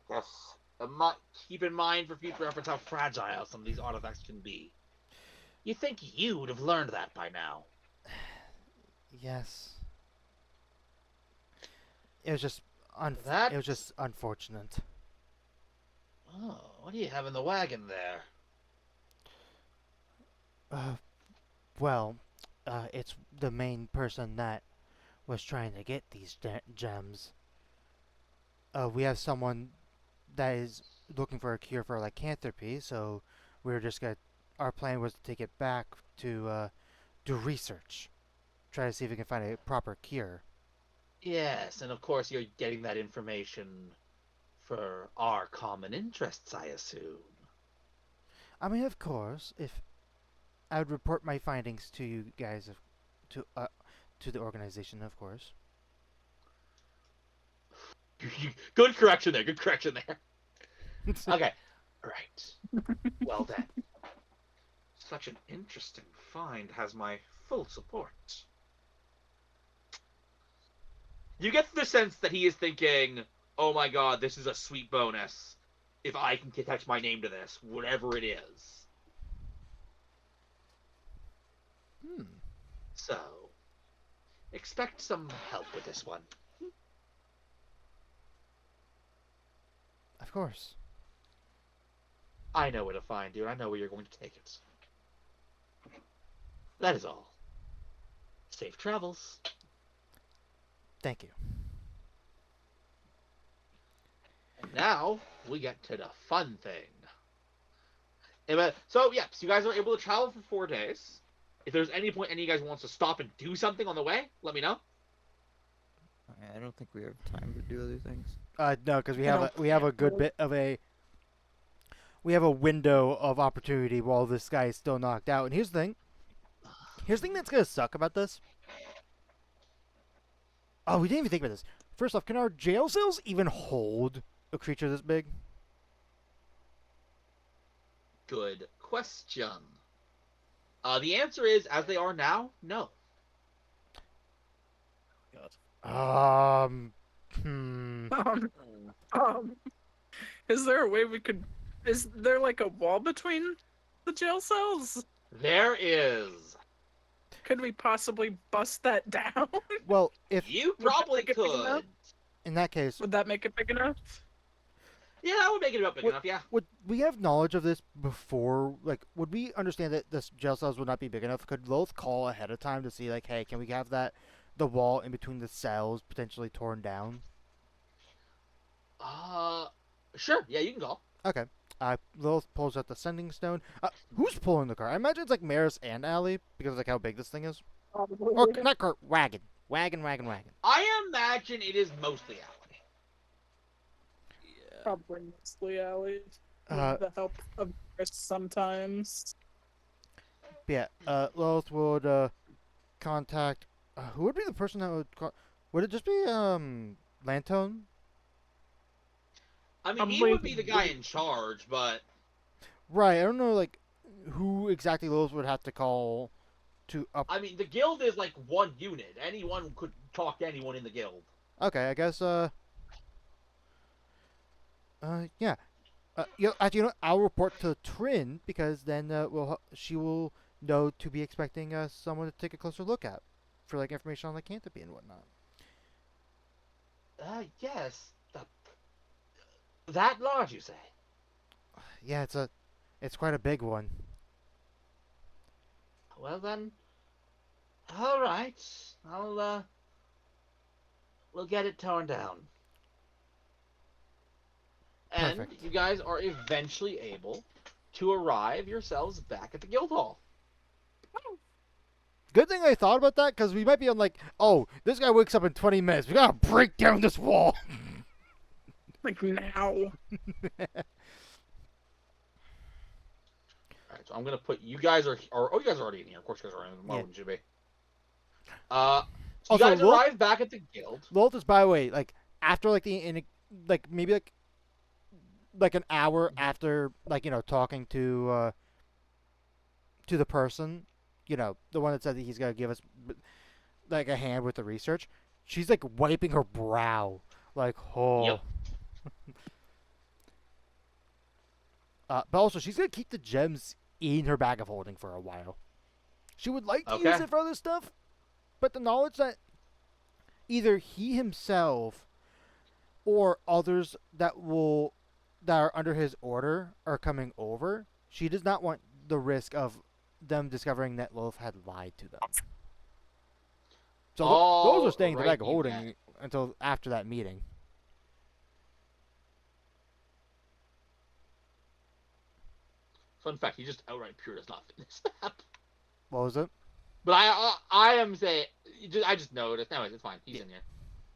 Yes. Keep in mind for future reference how fragile some of these artifacts can be. You think you'd have learned that by now. Yes. It was just That- it was just unfortunate. Oh, what do you have in the wagon there? Well, it's the main person that was trying to get these gems. We have someone that is looking for a cure for lycanthropy, so we were just gonna. Our plan was to take it back to do research, try to see if we can find a proper cure. Yes, and of course you're getting that information for our common interests, I assume. I mean, of course, if I would report my findings to you guys, to the organization, of course. Good correction there. Good correction there. Okay. Right. Well then. Such an interesting find has my full support. You get the sense that he is thinking, oh my god, this is a sweet bonus. If I can attach my name to this, whatever it is. So, expect some help with this one. Of course. I know where to find you. I know where you're going to take it. That is all. Safe travels. Thank you. And now we get to the fun thing. So, yeah, so you guys are able to travel for 4 days. If there's any point any of you guys wants to stop and do something on the way, let me know. I don't think we have time to do other things. No, because we You have know, we have a good bit of a window of opportunity while this guy is still knocked out. And here's the thing. Here's the thing that's gonna suck about this. Oh, we didn't even think about this. First off, can our jail cells even hold a creature this big? Good question. The answer is, as they are now, no. Hmm. Is there a way we could? Is there like a wall between the jail cells? There is. Could we possibly bust that down? Well, if You Would that probably make it big enough? could. in that case, Would that make it big enough? Yeah, that would make it about big What- enough, yeah. would we have knowledge of this before? Like, would we understand that this jail cells would not be big enough? Could Loth call ahead of time to see, like, hey, can we have the wall in between the cells potentially torn down? Sure, yeah, you can call. Okay. Lilith pulls out the sending stone. Who's pulling the car? I imagine it's like Maris and Allie because of like how big this thing is. Probably. Or not car, wagon. Wagon. I imagine it is mostly Allie. Probably mostly Allie. Uh, With the help of Chris sometimes. Yeah. Lilith would contact. Who would be the person that would call? Would it just be Lantone? I mean, he Probably- would be the guy in charge, but Right. I don't know like who exactly Lilith would have to call to up. I mean, the guild is like one unit. Anyone could talk to anyone in the guild. Okay. I guess. Yeah. Actually, you know, I'll report to Trin because then she will know to be expecting someone to take a closer look at for like information on lycanthropy and whatnot. Yes. That large, you say? Yeah, it's quite a big one. Well then, all right. We'll get it torn down. And Perfect. you guys are eventually able to arrive yourselves back at the guild hall. Good thing I thought about that because we might be on like, oh, this guy wakes up in 20 minutes. We gotta break down this wall. Like now. All right, so I'm gonna put you guys are you guys are already in here. Of course, you guys are in. Why Yeah. wouldn't you be? So you Also, guys arrive back at the guild. Lilith is, by the way, like after like like maybe like an hour after like talking to the person, the one that said that he's gonna give us like a hand with the research. She's like wiping her brow, like oh. Yep. But also she's gonna keep the gems in her bag of holding for a while. She would like to use Okay. it for other stuff, but the knowledge that either he himself or others that are under his order are coming over, she does not want the risk of them discovering that Lilith had lied to them. So those are staying in the bag of holding until after that meeting. Fun fact: he just outright pure does not fit this map. What was it? But I am saying, I just noticed. Anyways, it's fine. He's in here.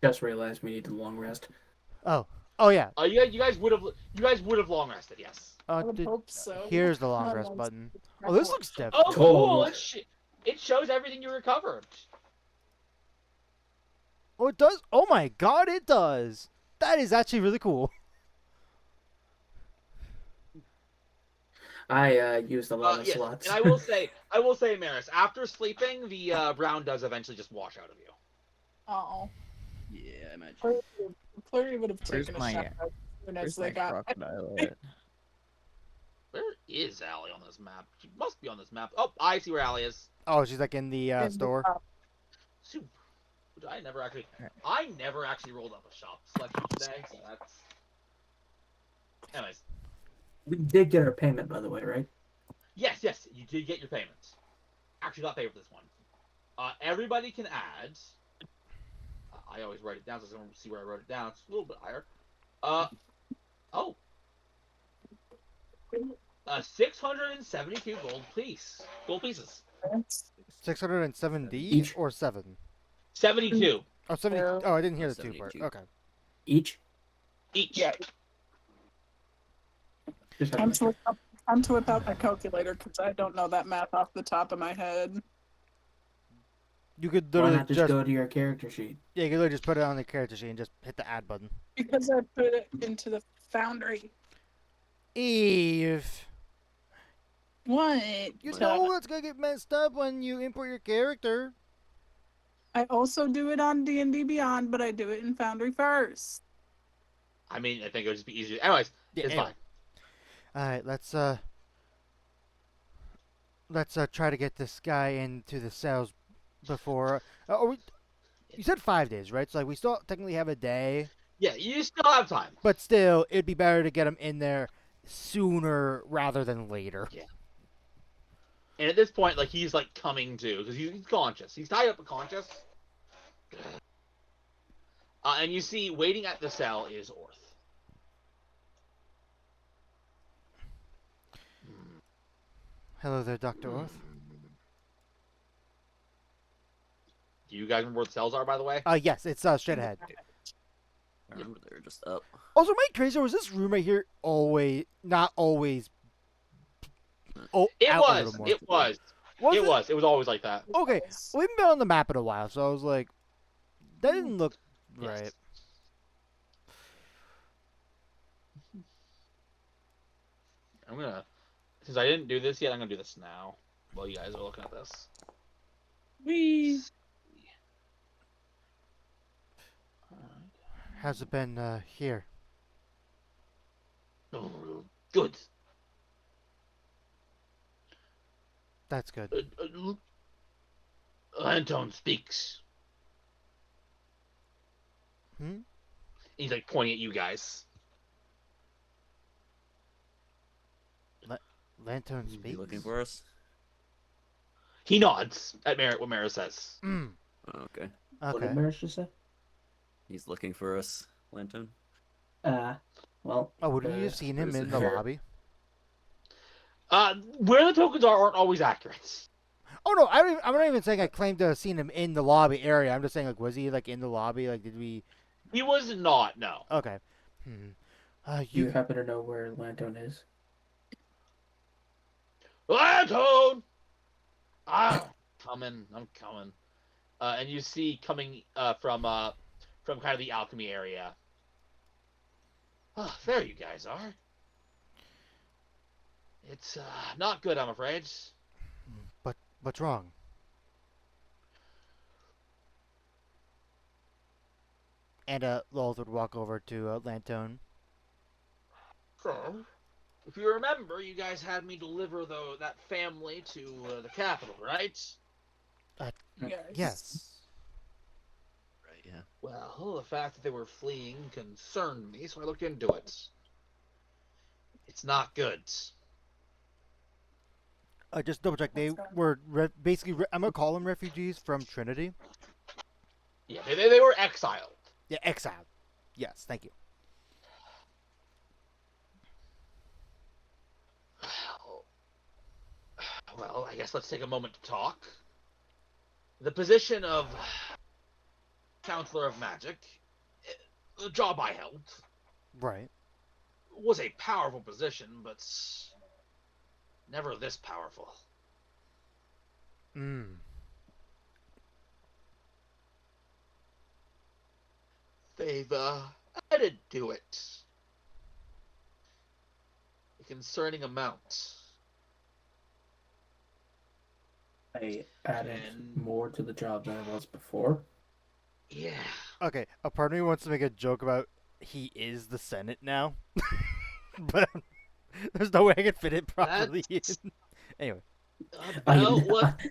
Just realized we need a long rest. Oh yeah. You guys would have long rested. Yes. I would hope so. Here's the long Come on, rest let's- button. Oh, this looks different. Oh, cool! Cold. It shows everything you recovered. Oh, it does. Oh my God, it does. That is actually really cool. I used a lot of Yes. slots. And I will say, Maris, after sleeping, the brown does eventually just wash out of you. Oh. Yeah, I imagine. Flurry would have Where's taken my- a shower as soon as Where's they my got. crocodile at? Where is Allie on this map? She must be on this map. Oh, I see where Allie is. Oh, she's like in the in store. Soup. Which I never actually rolled up a shop selection today, so that's. Anyways, We did get our payment, by the way, right? yes, you did get your payments. Actually, got paid for this one. Everybody can add. I always write it down, so I don't see where I wrote it down. It's a little bit higher. 672 gold pieces. 670 Each. or 7? 72 Oh, 70. Yeah. Oh, I didn't hear the 2 part. 72. Okay. Each. each. Yeah. Just had to Time make to, sure. whip up, time to whip out my calculator because I don't know that math off the top of my head. You could Why literally not just go to your character sheet? yeah, you could literally just put it on the character sheet and just hit the add button. Because I put it into the Foundry. Eve, What? you What? know what's gonna get messed up when you import your character. I also do it on D&D Beyond, but I do it in Foundry first. I mean, I think it would just be easier. Anyways, Yeah, it's anyway. fine. All right, let's try to get this guy into the cells before. You said 5 days, right? So like we still technically have a day, Yeah, you still have time. but still, it'd be better to get him in there sooner rather than later. And at this point, like he's like coming to because he's conscious. He's tied up and conscious. And you see, waiting at the cell is Orth. Hello there, Dr. Orth. Do you guys remember where the cells are, by the way? Yes, it's straight ahead. I remember they were just up. Also, am I crazy, or was this room right here not always? Oh, It out a was. little more? It was. Was It it? was. It was always like that. Okay, we haven't been on the map in a while, so I was like, that didn't look Yes. right. I'm gonna, since I didn't do this yet, I'm gonna do this now. While you guys are looking at this. We How's it been here? Oh, good. That's good. Antone speaks. Hmm? He's like pointing at you guys. Lantern You speaks. looking for us? He nods at what Mara says. Mm, Oh, okay. What okay. did Maris just say? He's looking for us, Lantern. Well. Oh, wouldn't you have seen him where's in the the hair? lobby? Where the tokens aren't always accurate. Oh no, I'm not even saying I claimed to have seen him in the lobby area. I'm just saying, like, was he like in the lobby? Like, did we? He was not. No. Okay. Hmm. You happen to know where Lantone is? Antone! I'm coming. And you see coming from kind of the alchemy area. Oh, there you guys are. It's not good, I'm afraid. But what's wrong? And Lowell would walk over to Lantone. So, If you remember, you guys had me deliver that family to the capital, right? Yes. Right, yeah. Well, the fact that they were fleeing concerned me, so I looked into it. It's not good. Just double check. They were basically. I'm gonna call them refugees from Trinity. Yeah, they were exiled. Yeah, exiled. Yes, thank you. Well, I guess let's take a moment to talk. The position of Counselor of Magic, the job I held, Right. was a powerful position, but never this powerful. Mm. They've added to it a concerning amount. I added And- more to the job than I was before. Yeah. Okay, a part of me wants to make a joke about he is the Senate now, but there's no way I can fit it properly in. Anyway, I About am what?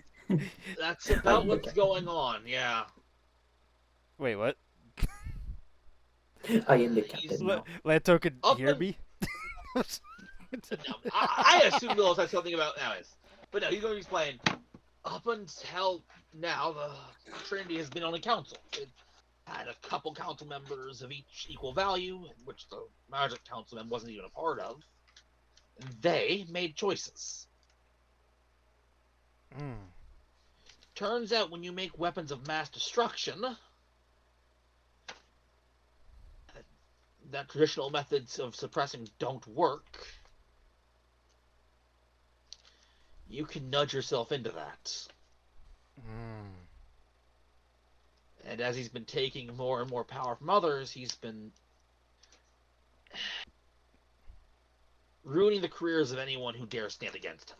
That's about am what's the- going on. Yeah. wait, what? I am the He's captain La- now. Lanto could Up hear and- me. No, I assumed Willis had something about anyways. But no, he's going to explain. Up until now, the Trinity has been on a council. It had a couple council members of each equal value, which the Magic Councilman wasn't even a part of. And they made choices. Mm. Turns out when you make weapons of mass destruction, that traditional methods of suppressing don't work. You can nudge yourself into that. Mm. And as he's been taking more and more power from others, he's been ruining the careers of anyone who dares stand against him.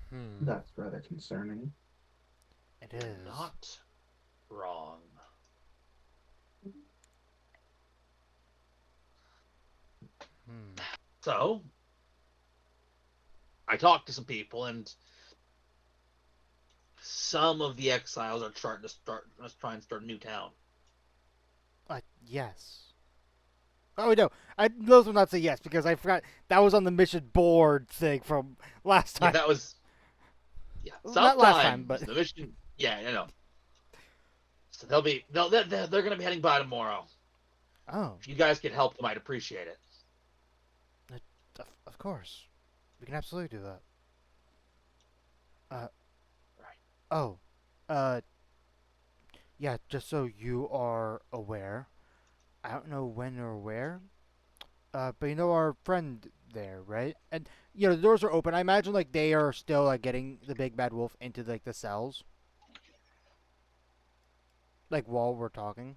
Hmm. That's rather concerning. It is. Not wrong. Hmm. So, I talked to some people, and some of the exiles are starting to let's try and start a new town. Yes. Oh no, I those will not say yes because I forgot that was on the mission board thing from last Yeah, time. that was. Yeah, Well, sometimes not last time, but- the mission. Yeah, I know. So they're going to be heading by tomorrow. Oh, If you guys could help them, I'd appreciate it. of course, we can absolutely do that. Right. Oh, yeah. Just so you are aware, I don't know when or where, but you know our friend there, right? And you know the doors are open. I imagine like they are still like getting the big bad wolf into like the cells, like while we're talking.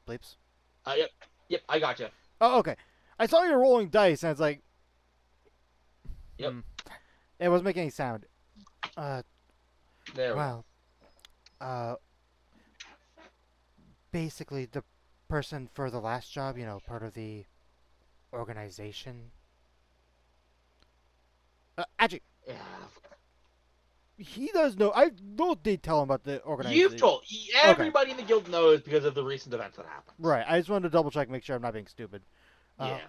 Bleeps. Yep, I got you. Oh, okay. I saw you rolling dice, and it's like, Yep. It wasn't making any sound. There we go. Well, basically the person for the last job, you know, part of the organization. Actually, Yeah. he does know. I did tell him about the organization. You've told everybody in the guild knows because of the recent events that happened. Right. I just wanted to double check, make sure I'm not being stupid. Yeah.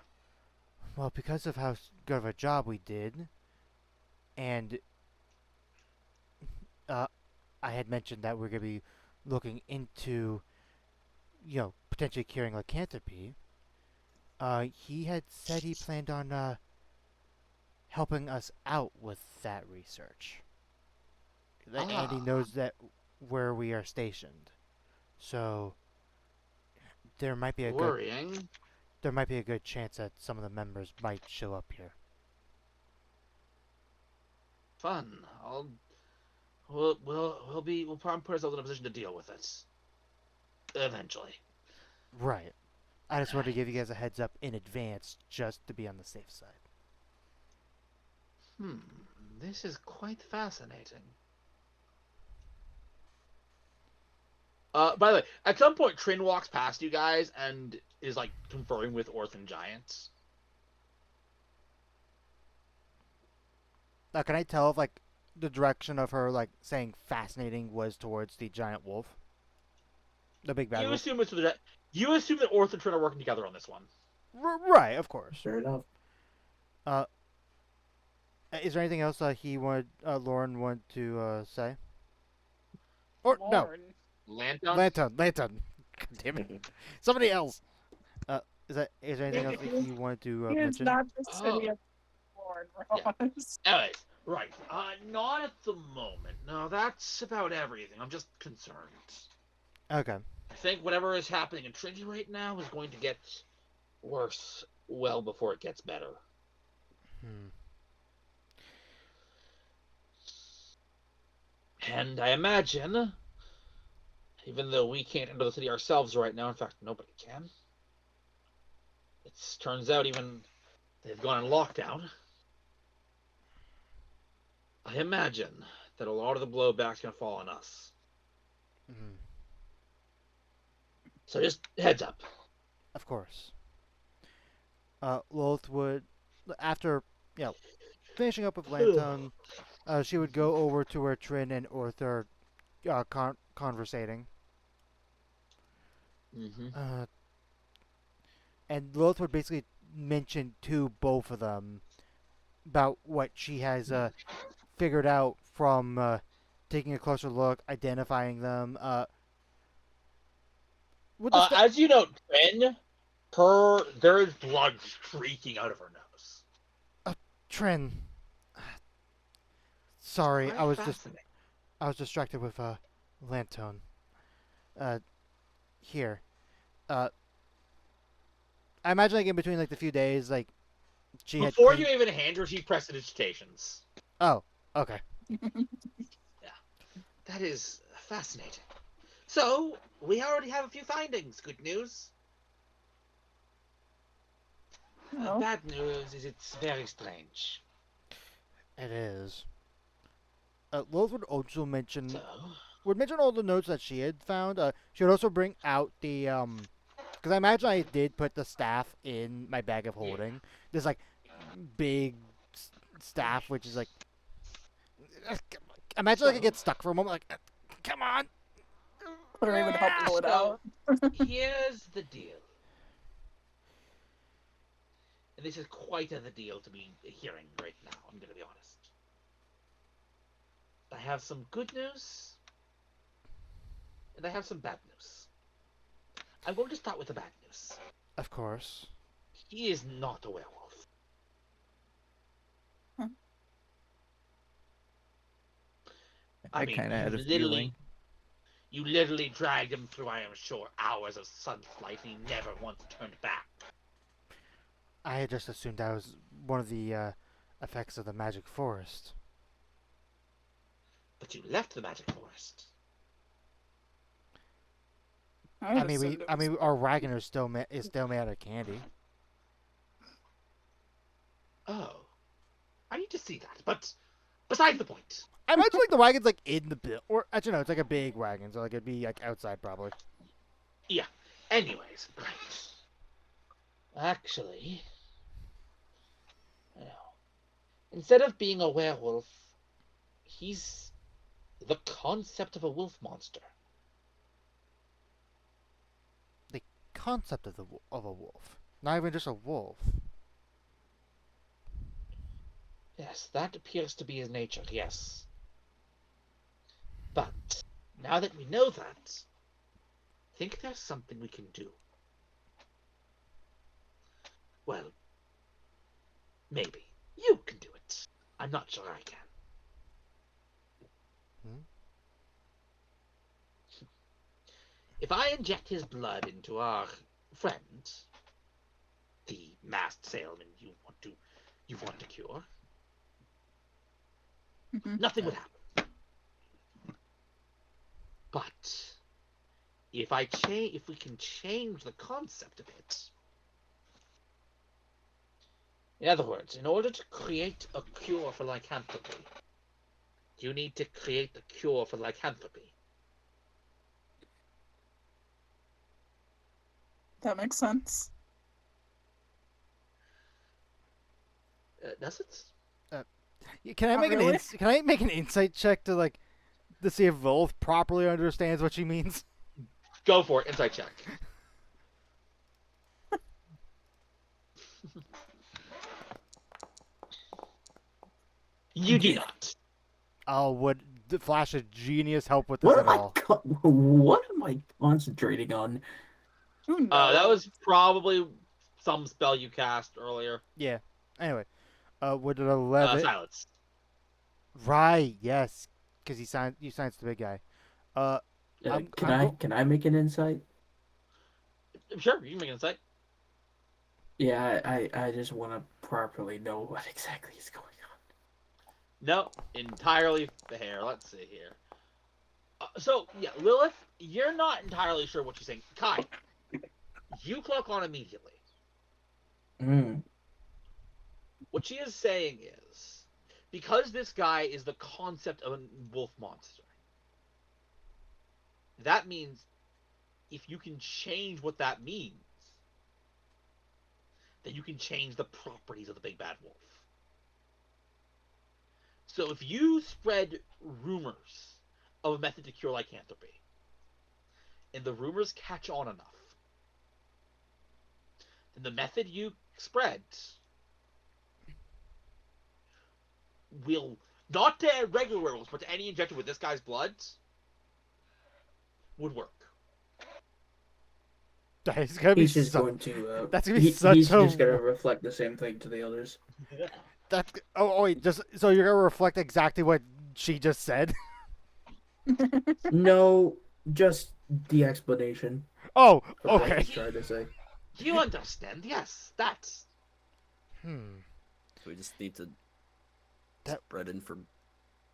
Well, because of how good of a job we did, and I had mentioned that we're going to be looking into, you know, potentially curing lycanthropy. He had said he planned on helping us out with that research. And he knows that where we are stationed, so there might be a Worrying. good chance that some of the members might show up here. Fun. We'll probably put ourselves in a position to deal with it. Eventually. Right. I just wanted to give you guys a heads up in advance, just to be on the safe side. This is quite fascinating. By the way, at some point, Trin walks past you guys and is like conferring with Orphan Giants. Now, can I tell if like the direction of her like saying fascinating was towards the giant wolf, the big bad You wolf? assume it's with that. You assume that Orphan and Trin are working together on this one. Right, of course. Fair enough. Is there anything else Lauren wanted to say? Or no, Lorne. Lanton. Lanton. God damn it. Somebody else. Is there anything else that you wanted to He is mention? not the city of Lorne, Ross. Anyways, right. Not at the moment. No, that's about everything. I'm just concerned. Okay. I think whatever is happening in Trinity right now is going to get worse well before it gets better. And I imagine, even though we can't enter the city ourselves right now, in fact, nobody can. It turns out even they've gone in lockdown. I imagine that a lot of the blowback's going to fall on us. So just heads up. Of course. Lilith would, after finishing up with Lanton, she would go over to where Trin and Orther are conversating. And Lilith would basically mention to both of them about what she has figured out from taking a closer look, identifying them. As you know, Trin, there is blood streaking out of her nose. Trin. Sorry, Quite I was fascinating. distracted with Lanton. Here. I imagine like in between like the few days, like she had Before cleaned- you even hand her, she prestidigitations. Oh, okay. That is fascinating. So, we already have a few findings. Good news. No. Bad news is it's very strange. It is. Lilith would also mention So, all the notes that she had found. She would also bring out the because I imagine I did put the staff in my bag of holding. This like big staff, which is like imagine like it gets stuck for a moment. Like, come on. I don't even help pull it out. here's the deal. And this is quite the deal to be hearing right now, I'm going to be honest. I have some good news, and I have some bad news. I'm going to start with the bad news. Of course. He is not a werewolf. I mean, kind of had a literally, feeling. you literally dragged him through, I am sure, hours of sunlight, and he never once turned back. I had just assumed that was one of the effects of the magic forest. But you left the magic forest. I mean, our wagon is still made out of candy. Oh. I need to see that, but besides the point. I imagine like the wagon's like in the bill, or actually no, it's like a big wagon, so like it'd be like outside probably. Yeah. Anyways, right. Actually, instead of being a werewolf, he's the concept of a wolf monster. The concept of a wolf, not even just a wolf. Yes, that appears to be his nature, yes. But, now that we know that, I think there's something we can do. Well, maybe. You can do it. I'm not sure I can. If I inject his blood into our friend, the masked salesman you want to cure, nothing would happen. But if we can change the concept of it. In other words, in order to create a cure for lycanthropy, you need to create the cure for lycanthropy. That makes sense. Does it? Can I Not make really. can I make an insight check to see if Volth properly understands what she means? Go for it. Insight check. You do not. Oh, would the Flash of Genius help with this What at am I? all? What am I concentrating on? Who knows? That was probably some spell you cast earlier. Yeah. Anyway, would an 11? Silence. Right. Yes. Because you silenced the big guy. I'm Can I make an insight? Sure, you can make an insight. Yeah, I just want to properly know what exactly is going on. No, entirely fair. Let's see here. So, yeah, Lilith, you're not entirely sure what she's saying. Kai, you click on immediately. Mm. What she is saying is, because this guy is the concept of a wolf monster, that means if you can change what that means, then you can change the properties of the big bad wolf. So if you spread rumors of a method to cure lycanthropy, and the rumors catch on enough, then the method you spread will, not to regular werewolves, but to any injected with this guy's blood, would work. That's gonna be He's just so- going to. that's gonna be such He's a- just going to reflect the same thing to the others. That's wait, just so you're gonna reflect exactly what she just said. No, just the explanation. Oh, Of what okay. he's trying to say. You understand? Yes, that's. Hmm. So we just need to That- spread that would-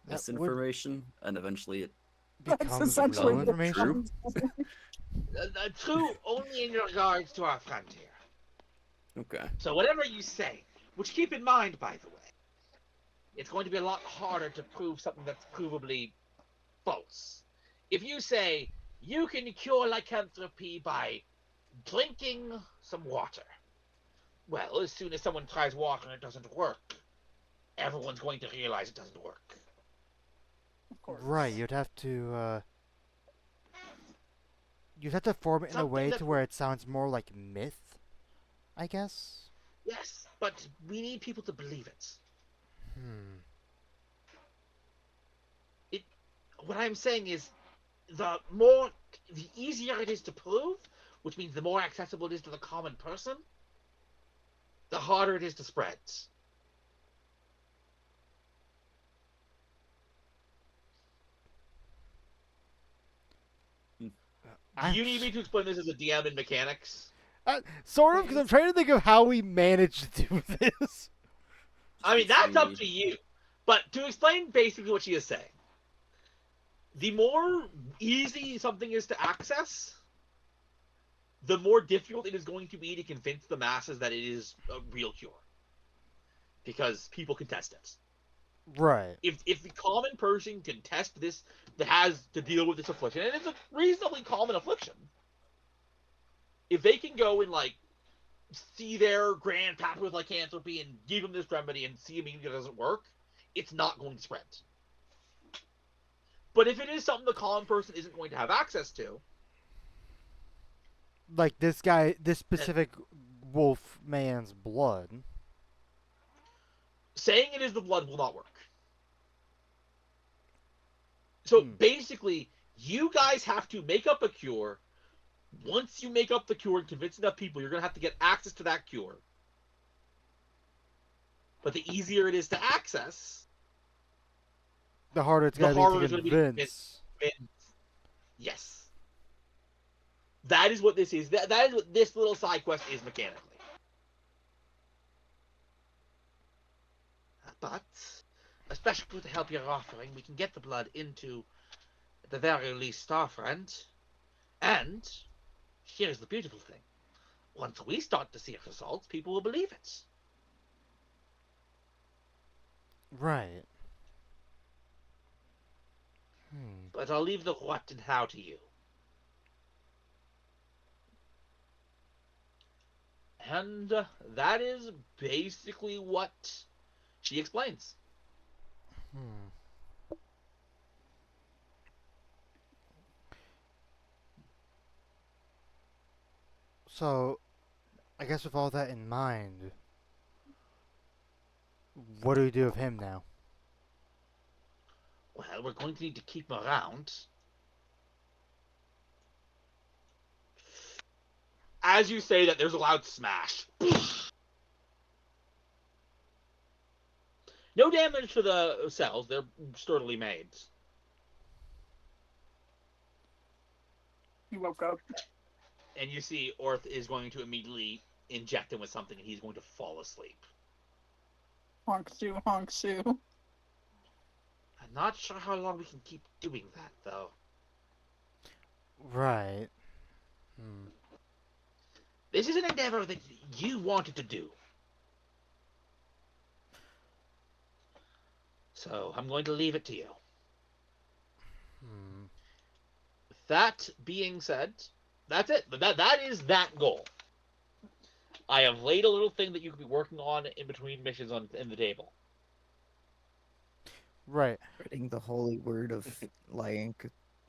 misinformation, and eventually it. That's Becomes essentially real the information. True only in regards to our friend here. Okay. So whatever you say, which keep in mind, by the way, it's going to be a lot harder to prove something that's provably false. If you say, you can cure lycanthropy by drinking some water. Well, as soon as someone tries water and it doesn't work, everyone's going to realize it doesn't work. Of course. Right, you'd have to form it in a Something way that- to where it sounds more like myth, I guess. Yes, but we need people to believe it. Hmm. What I'm saying is, the easier it is to prove, which means the more accessible it is to the common person, the harder it is to spread. Do you need me to explain this as a DM in mechanics? Sort of, because I'm trying to think of how we managed to do this. I mean, that's up to you. But to explain basically what she is saying, the more easy something is to access, the more difficult it is going to be to convince the masses that it is a real cure. Because people can test it. Right. If the common person can test this, that has to deal with this affliction, and it's a reasonably common affliction, if they can go and, like, see their grandpapa with lycanthropy and give them this remedy and see immediately it doesn't work, it's not going to spread. But if it is something the common person isn't going to have access to, Like this specific wolf man's blood. saying it is the blood will not work. So basically, you guys have to make up a cure. Once you make up the cure and convince enough people, you're going to have to get access to that cure. But the easier it is to access, The harder it's the gonna harder be it's to going to be to convince. yes. That is what this is. That is what this little side quest is mechanically. But, especially with the help you're offering, we can get the blood into, at the very least, Starfriend. And here's the beautiful thing. Once we start to see results, people will believe it. Right. Hmm. But I'll leave the what and how to you. And that is basically what she explains. Hmm. So, I guess with all that in mind, what do we do with him now? Well, we're going to need to keep him around. As you say that, there's a loud smash. No damage to the cells. They're sturdily made. He woke up. And you see Orth is going to immediately inject him with something, and he's going to fall asleep. Honk Sue, honk Sue. I'm not sure how long we can keep doing that, though. Right. Hmm. This is an endeavor that you wanted to do. So I'm going to leave it to you. Hmm. With that being said, that's it. That is that goal. I have laid a little thing that you could be working on in between missions in the table. Right. Spreading the holy word of lying,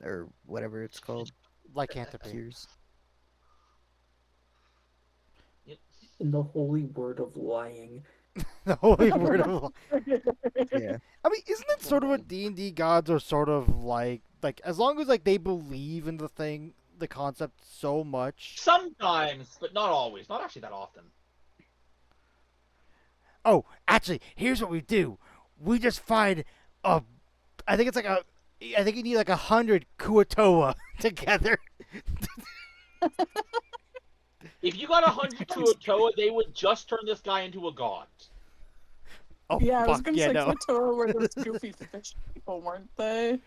or whatever it's called. Lycanthropy. Cures. In the holy word of lying. The holy word of Yeah. I mean, isn't it sort of what D&D gods are sort of like as long as like they believe in the thing, the concept so much. Sometimes, but not always. Not actually that often. Oh, actually, here's what we do. We just find I think it's like I think you need like 100 Kuatoa together. If you got 100 to a Toa, they would just turn this guy into a god. Oh, Yeah, I was fuck, gonna yeah, say no. Kotora were those goofy fish people, weren't they?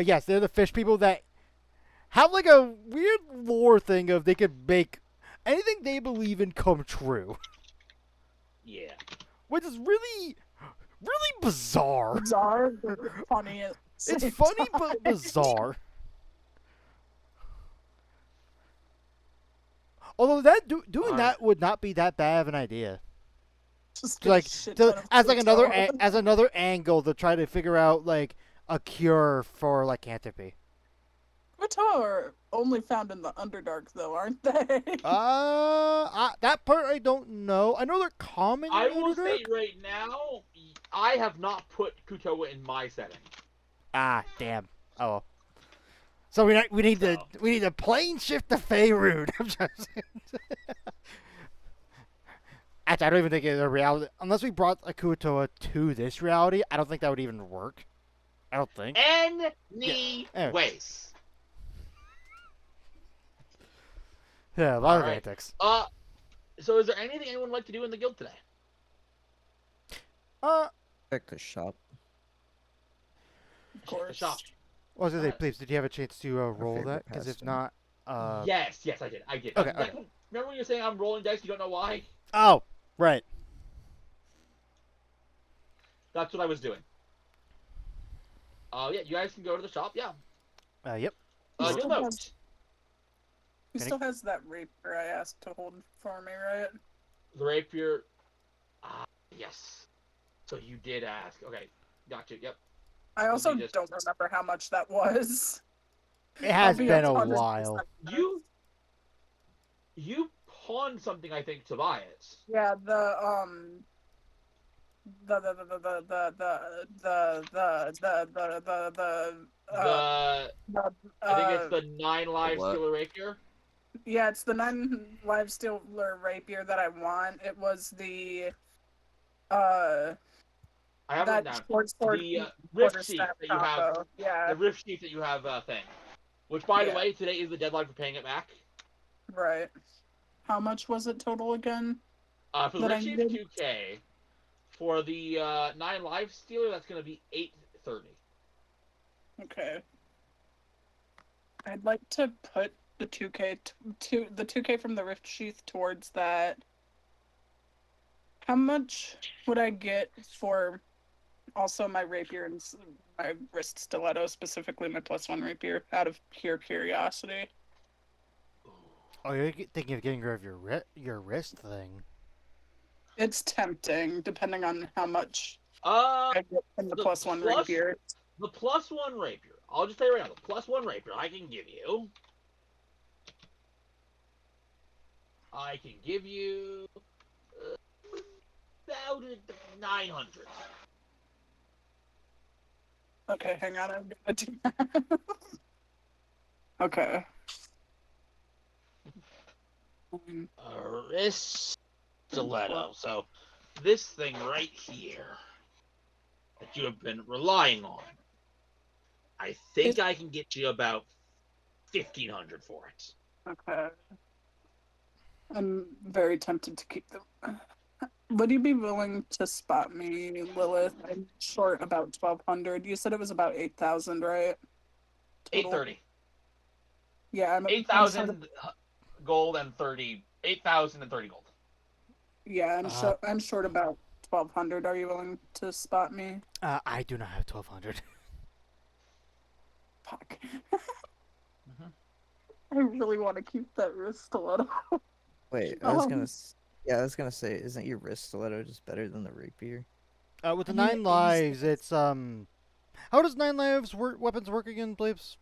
Yes, they're the fish people that have like a weird lore thing of they could make anything they believe in come true, Yeah. which is really bizarre. Bizarre, but funny at the It's same funny time. but bizarre. Although doing Alright. that would not be that bad of an idea. Just Like get a shit to, ton of as like Kotora. as another angle to try to figure out like a cure for lycanthropy. Kotora are only found in the Underdark, though, aren't they? That part I don't know. I know they're common. I in will Underdark. say right now, I have not put Kutoa in my setting. Ah, damn. Oh. Well. So we need to plane shift to Faerun. I'm just Actually, I don't even think it's a reality. Unless we brought a Kuatoa to this reality, I don't think that would even work. I don't think. Anyways. Yeah, a lot of Alright. antics. So is there anything anyone would like to do in the guild today? Check the shop. Of course. The shop. What was I gonna say, please? Did you have a chance to roll favorite that? Because if pastime. not, Yes, I did. Okay, Remember when you were saying I'm rolling dice, you don't know why? Oh, right. That's what I was doing. Yeah, you guys can go to the shop, yeah. Yep. You'll Still note. has- He Can still has that rapier I asked to hold for me, right? The rapier. Yes. So you did ask. Okay, gotcha. Yep. I also just- don't remember how much that was. It has I'll be been a 100% while. You pawned something, I think, to buy it. Yeah, the I think it's the 9 live what? stealer rapier. yeah, it's the 9 live stealer rapier that I want. It was the I have it that down. short sword The rift sheath quarterstaff that you have. combo. Yeah, The rift sheath that you have thing. Which, by the Yeah. way, today is the deadline for paying it back. right. How much was it total again? For the That I rift sheath, needed? 2K. For the 9 live stealer, that's going to be 830. Okay. I'd like to put the 2K from the Rift Sheath towards that, how much would I get for also my rapier and my wrist stiletto, specifically my +1 rapier, out of pure curiosity? Oh, you're thinking of getting rid of your wrist thing. It's tempting, depending on how much Uh, I get from the the +1 plus- rapier. the +1 rapier. I'll just say right now, the +1 rapier I can give you. About 900. Okay, hang on, I'm gonna do that. Okay. Wrist stiletto. So this thing right here that you have been relying on, I think I can get you about 1,500 for it. Okay. I'm very tempted to keep them. Would you be willing to spot me, Lilith? I'm short about 1,200. You said it was about 8,000, right? Total? 830. Yeah, I'm 8,000 gold and 30. 8,030 gold. Yeah, I'm short about 1,200. Are you willing to spot me? I do not have 1,200. Fuck. I really want to keep that wrist stiletto. Wait, I was gonna say, isn't your wrist stiletto just better than the rapier? With the I mean, 9 lives, it's How does 9 lives weapons work again, Blapes?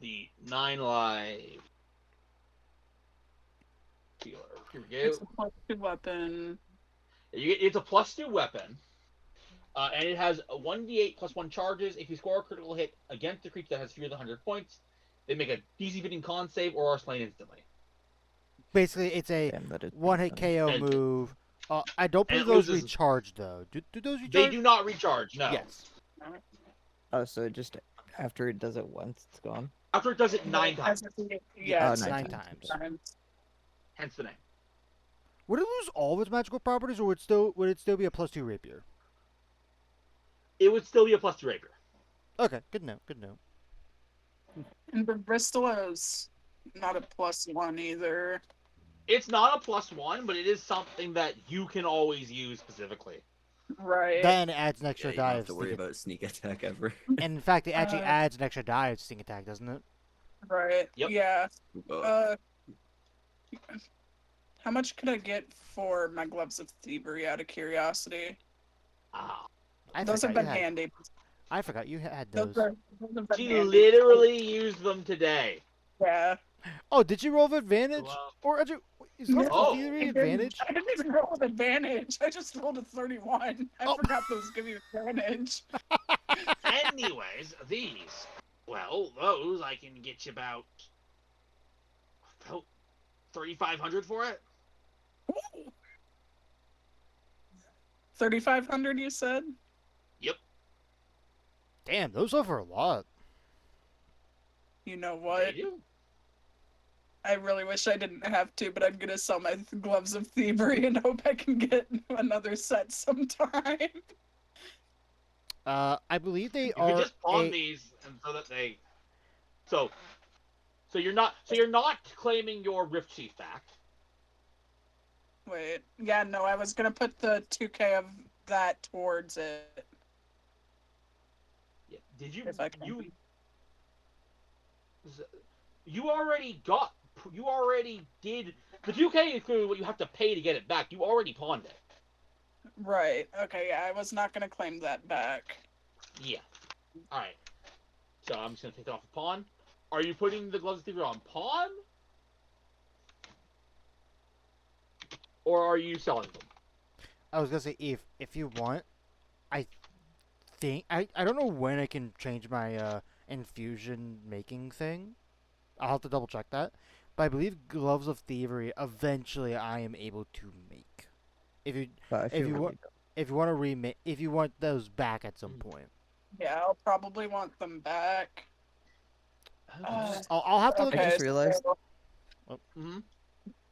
The 9 live. Here we go. It's a +2 weapon. It's a +2 weapon. And it has a 1d8 +1 charges. If you score a critical hit against a creature that has fewer than 100 points, they make a DC 15 con save or are slain instantly. Basically, it's a Damn, that is one-hit pretty KO And- move. I don't and believe it those loses- recharge, though. Do those recharge? They do not recharge, no. Yes. Oh, so it just after it does it once, it's gone. After it does it 9 times. Yeah, Oh, it's 9 times. Hence the name. Would it lose all of its magical properties, or would it still be a +2 rapier? It would still be a +2 rapier. Okay, good note. Good note. And the Bristol's not a +1 either. It's not a +1, but it is something that you can always use specifically. Right. Then it adds an Yeah, extra you die don't have of to worry sneak about sneak attack ever. And in fact, it actually Uh, adds an extra die of sneak attack, doesn't it? Right. Yep. Yeah. Oh, How much could I get for my gloves of thievery out of curiosity? Ah. Those have forgot been you had- handy. I forgot you had Those, those. those have been She handy. literally used them today. Yeah. Oh, did you roll with advantage? Wow. Or is No, Oh, theory I didn't. advantage? I didn't even roll with advantage. I just rolled a 31. I Oh. forgot those give you advantage. Anyways, these. Well, those I can get you about 3,500 for it. 3,500, you said? Damn, those offer a lot. You know They what? do. I really wish I didn't have to, but I'm gonna sell my gloves of thievery and hope I can get another set sometime. I believe they You are could just pawn a- these, and so that they. So you're not claiming your Rift Sheath back. Wait, yeah, no, I was gonna put the 2K of that towards it. Yeah. Did you? If I can. You already got. You already did. The 2K includes what you have to pay to get it back. You already pawned it. Right, okay, yeah, I was not gonna claim that back. Yeah. All right. So I'm just gonna take it off of pawn. Are you putting the gloves of thievery on pawn? Or are you selling them? I was gonna say if you want, I think I don't know when I can change my infusion making thing. I'll have to double check that. But I believe gloves of thievery eventually I am able to make. If you But I If feel you really want- if you want to remake, if you want those back at some point, Yeah, I'll probably want them back. I'll have to look. Okay, I just realized- hmm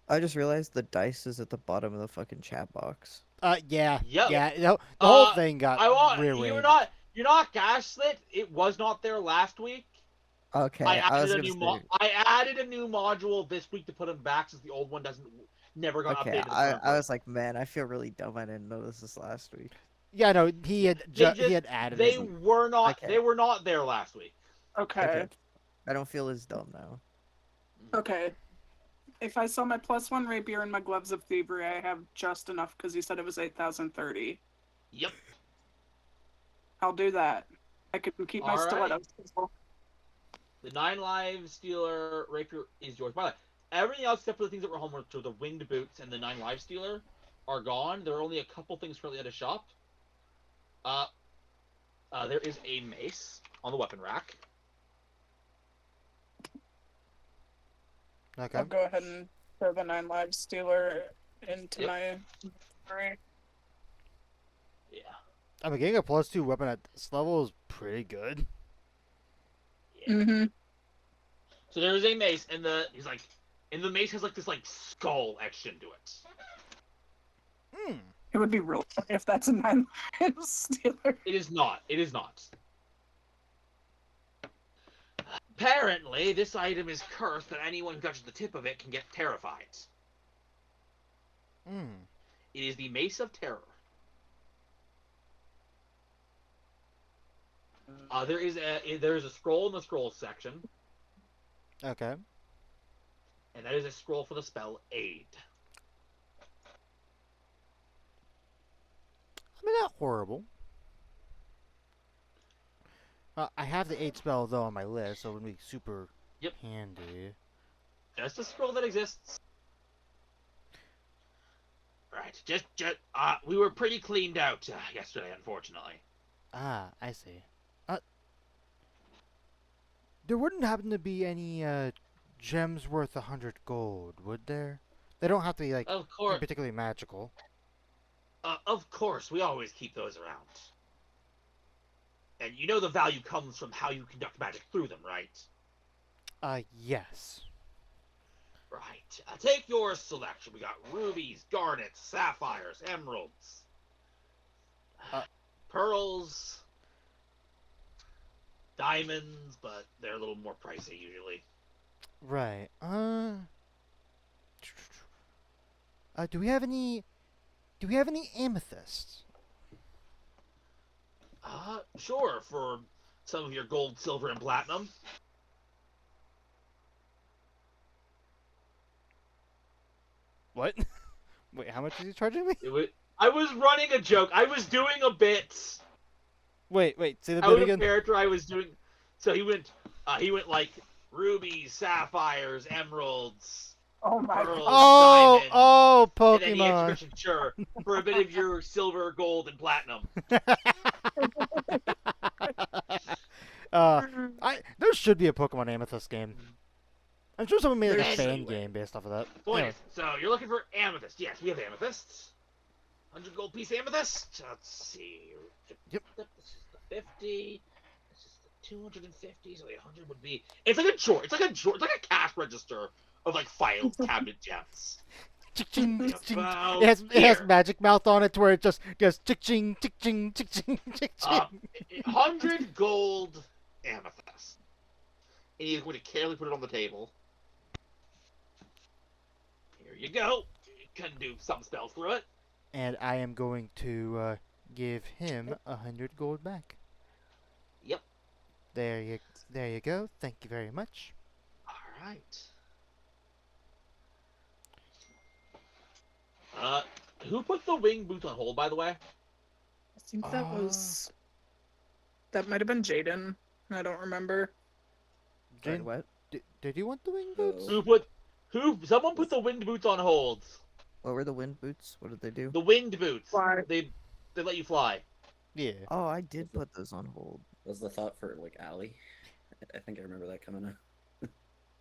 I just realized the dice is at the bottom of the fucking chat box. Yeah, Yep. yeah. The whole thing got I want rearranged. you're not gaslit. It was not there last week. Okay, I I was added a gonna new say. I added a new module this week to put him back since the old one never got Okay, updated. in the I current was version. like, man, I feel really dumb. I didn't notice this last week. Yeah, no, he had added it. Okay. They were not there last week. Okay. Okay, I don't feel as dumb now. Okay. If I sell my +1 rapier and my gloves of thievery, I have just enough because you said it was 8,030. Yep. I'll do that. I can keep my All right. stilettos. The 9 lives stealer rapier is yours. By the way, everything else except for the things that were home, so the winged boots and the 9 lives stealer, are gone. There are only a couple things currently at a shop. There is a mace on the weapon rack. Okay. I'll go ahead and throw the 9 lives stealer into Yep. my inventory. Yeah. I mean, getting a +2 weapon at this level is pretty good. Yeah. Mm-hmm. So there is a mace, and the mace has like this skull etched into it. Hmm. It would be real funny if that's a 9 lives stealer. It is not. It is not. Apparently, this item is cursed, that anyone who touches the tip of it can get terrified. Hmm. It is the Mace of Terror. There is a scroll in the scrolls section, Okay. and that is a scroll for the spell Aid. I mean, not horrible. I have the 8 spell though on my list, so it would be super Yep. handy. Just a scroll that exists. Right. We were pretty cleaned out yesterday, unfortunately. Ah, I see. There wouldn't happen to be any gems worth 100 gold, would there? They don't have to be Of course, particularly magical. we always keep those around. And you know the value comes from how you conduct magic through them, right? Yes. Right. Take your selection. We got rubies, garnets, sapphires, emeralds, pearls, diamonds, but they're a little more pricey usually. Right. Do we have any amethysts? Sure, for some of your gold, silver, and platinum. What? Wait, how much is he charging me? I was running a joke. I was doing a bit Wait, say the out bit of again. character. I was doing. So he went like rubies, sapphires, emeralds, Oh my pearls, god. Oh, diamonds, and then he Pokemon. answered question, sure, for a bit of your silver, gold, and platinum. There should be a Pokemon Amethyst game. I'm sure someone made like a There fan should. game based off of that. Point Anyway, is, so you're looking for amethyst. Yes, we have amethysts. 100 gold piece amethyst. Let's see. Yep. This is the 50. This is the 250. So the 100 would be. It's like a drawer. It's like a cash register of filed cabinet gems. chick-ching, chick-ching. About It has here. magic mouth on it to where it just goes chick-ching, chick-ching, chick-ching, chick-ching. 100 gold amethyst. And you're going to carefully put it on the table. Here you go. You can do some spells through it. And I am going to give him 100 gold back. Yep. There you go. Thank you very much. All right. Who put the wing boots on hold, by the way? I think that was. That might have been Jaden. I don't remember. Wait, Jane, what? did you want the wing boots? Someone put the winged boots on hold. What were the wind boots? What did they do? The winged boots. Why? They let you fly. Yeah. Oh, I did put those on hold. Was the thought for Allie? I think I remember that coming up.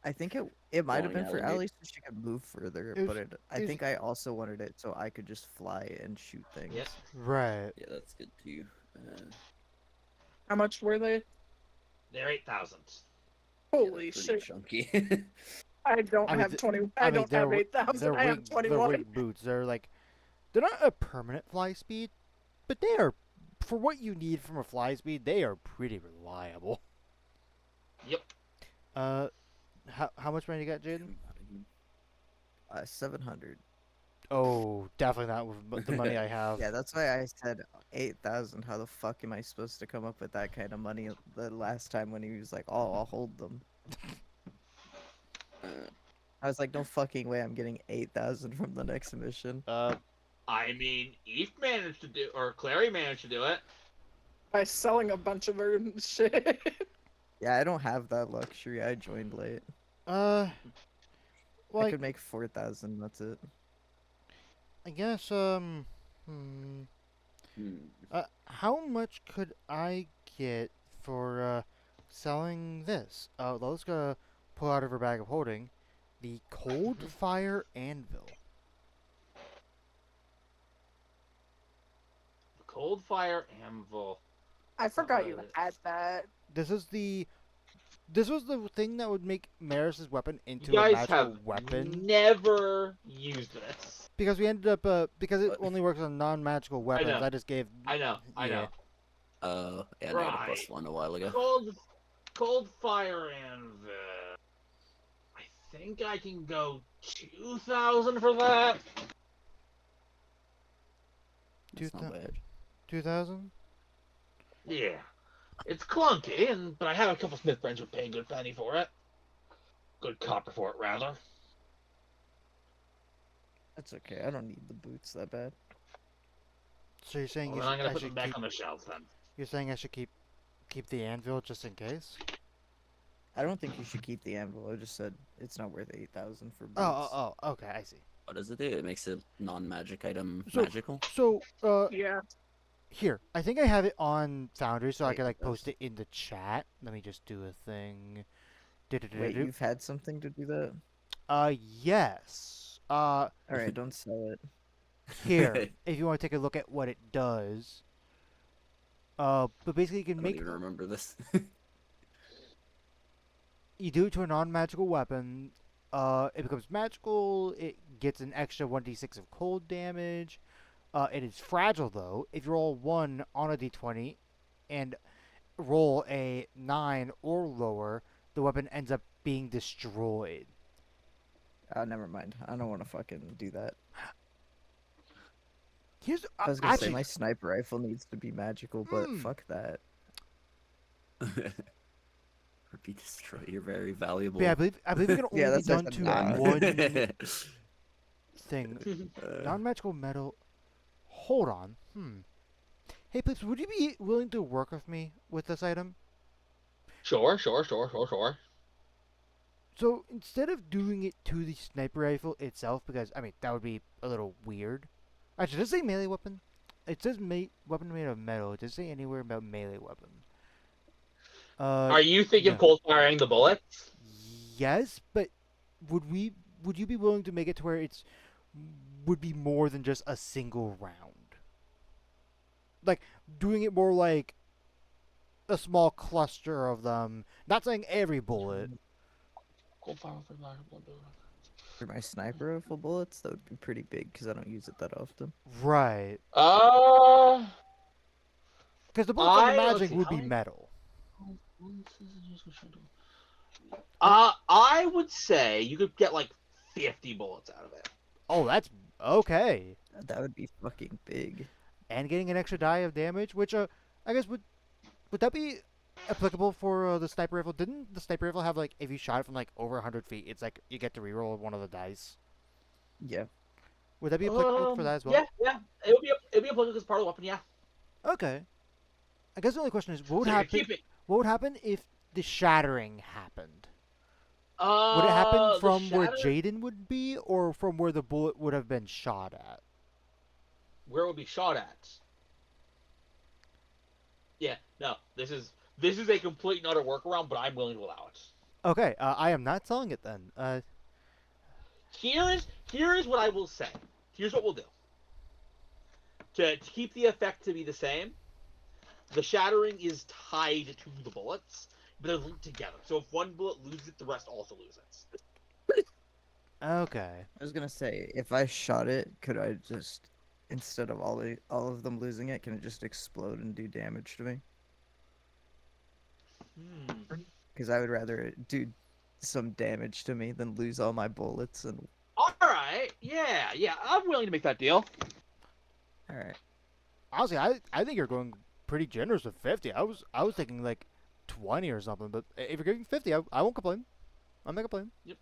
I think it might have Flying been for Ally, Allie so she could move further, It was- but I it was- think I also wanted it so I could just fly and shoot things. Yep. Right. Yeah, that's good too. How much were they? They're 8,000. Holy pretty shit. chunky. I don't I mean, have 20. I don't have 8,000. They're I have wing 21. boots. They're not a permanent fly speed, but they are, for what you need from a fly speed, they are pretty reliable. Yep. How much money you got, Jaden? 700. Oh, definitely not with the money I have. Yeah, that's why I said 8,000. How the fuck am I supposed to come up with that kind of money the last time when he was like, "Oh, I'll hold them." I was like, "No fucking way! I'm getting 8,000 from the next mission." I mean, Eve managed to do, or Clary managed to do it. By selling a bunch of her shit. Yeah, I don't have that luxury. I joined late. I like could make 4,000. That's it. I guess how much could I get for selling this? Let's go pull out of her bag of holding the Cold Fire Anvil. Cold Fire Anvil. I forgot you had that. This was the thing that would make Maris's weapon into You a guys magical have weapon. never used this. Because we ended up because it only works on non-magical weapons. know. I just gave. I know. Yeah. Yeah, I got a Right. +1 a while ago. Cold Fire Anvil. I think I can go 2,000 for that. That's not bad. 2,000. Yeah. It's clunky, but I have a couple Smith friends who pay a good penny for it. Good copper for it, rather. That's okay. I don't need the boots that bad. So you're saying Well, you then I'm should, gonna I put them should back keep? on the shelf then. You're saying I should keep the anvil just in case? I don't think you should keep the anvil. I just said it's not worth 8,000 for boots. Oh, okay, I see. What does it do? It makes a non-magic item So- magical. So, Yeah. here, I think I have it on Foundry, so I Wait, can like that's- post it in the chat. Let me just do a thing. Wait, you've had something to do that? Yes. Alright, don't sell it. Here, if you want to take a look at what it does. But basically you I can don't make even remember this. you do it to a non-magical weapon. It becomes magical. It gets an extra 1d6 of cold damage. It is fragile though. If you roll 1 on a d20 and roll a 9 or lower, the weapon ends up being destroyed. Oh, never mind. I don't want to fucking do that. Here's I was gonna say actually my sniper rifle needs to be magical, but fuck that. Or be destroyed. You're very valuable. yeah, I believe it can only Yeah, be that's done like a to nah. one thing. Uh, Non-magical metal. Hold on. Hey, please, would you be willing to work with me with this item? Sure. So instead of doing it to the sniper rifle itself, because I mean that would be a little weird. Actually, does it say melee weapon? It says weapon made of metal. Does it say anywhere about melee weapon? Are you thinking no. of cold firing the bullets? Yes, but would you be willing to make it to where it's would be more than just a single round? Like doing it more like a small cluster of them. Not saying every bullet. Cold fire for For my sniper rifle bullets, that would be pretty big because I don't use it that often. Right. Uh, Because the bullets I'm let's imagining see, would how be many- metal. I would say you could get like 50 bullets out of it. Oh, that's okay. That would be fucking big. And getting an extra die of damage, which I guess would that be applicable for the sniper rifle? Didn't the sniper rifle have like if you shot it from like over 100 feet, it's like you get to reroll one of the dice? Yeah. Would that be applicable for that as well? Yeah. It'd be applicable as part of the weapon. Yeah. Okay. I guess the only question is, what would So you happen? keep it. What would happen if the shattering happened? Would it The happen from where shatter- Jaden would be, or from where the bullet would have been shot at? Where it would be shot at? Yeah. No. This is a complete and utter workaround, but I'm willing to allow it. Okay, I am not selling it then. Here is what I will say. Here's what we'll do. To keep the effect to be the same, the shattering is tied to the bullets, but they're linked together. So if one bullet loses it, the rest also lose it. Okay. I was gonna say, if I shot it, could I just, instead of all of them losing it, can it just explode and do damage to me? Because I would rather it do some damage to me than lose all my bullets and. All right. Yeah. I'm willing to make that deal. All right. Honestly, I think you're going pretty generous with 50. I was thinking like 20 or something, but if you're giving 50, I won't complain. I'm not complaining. Yep.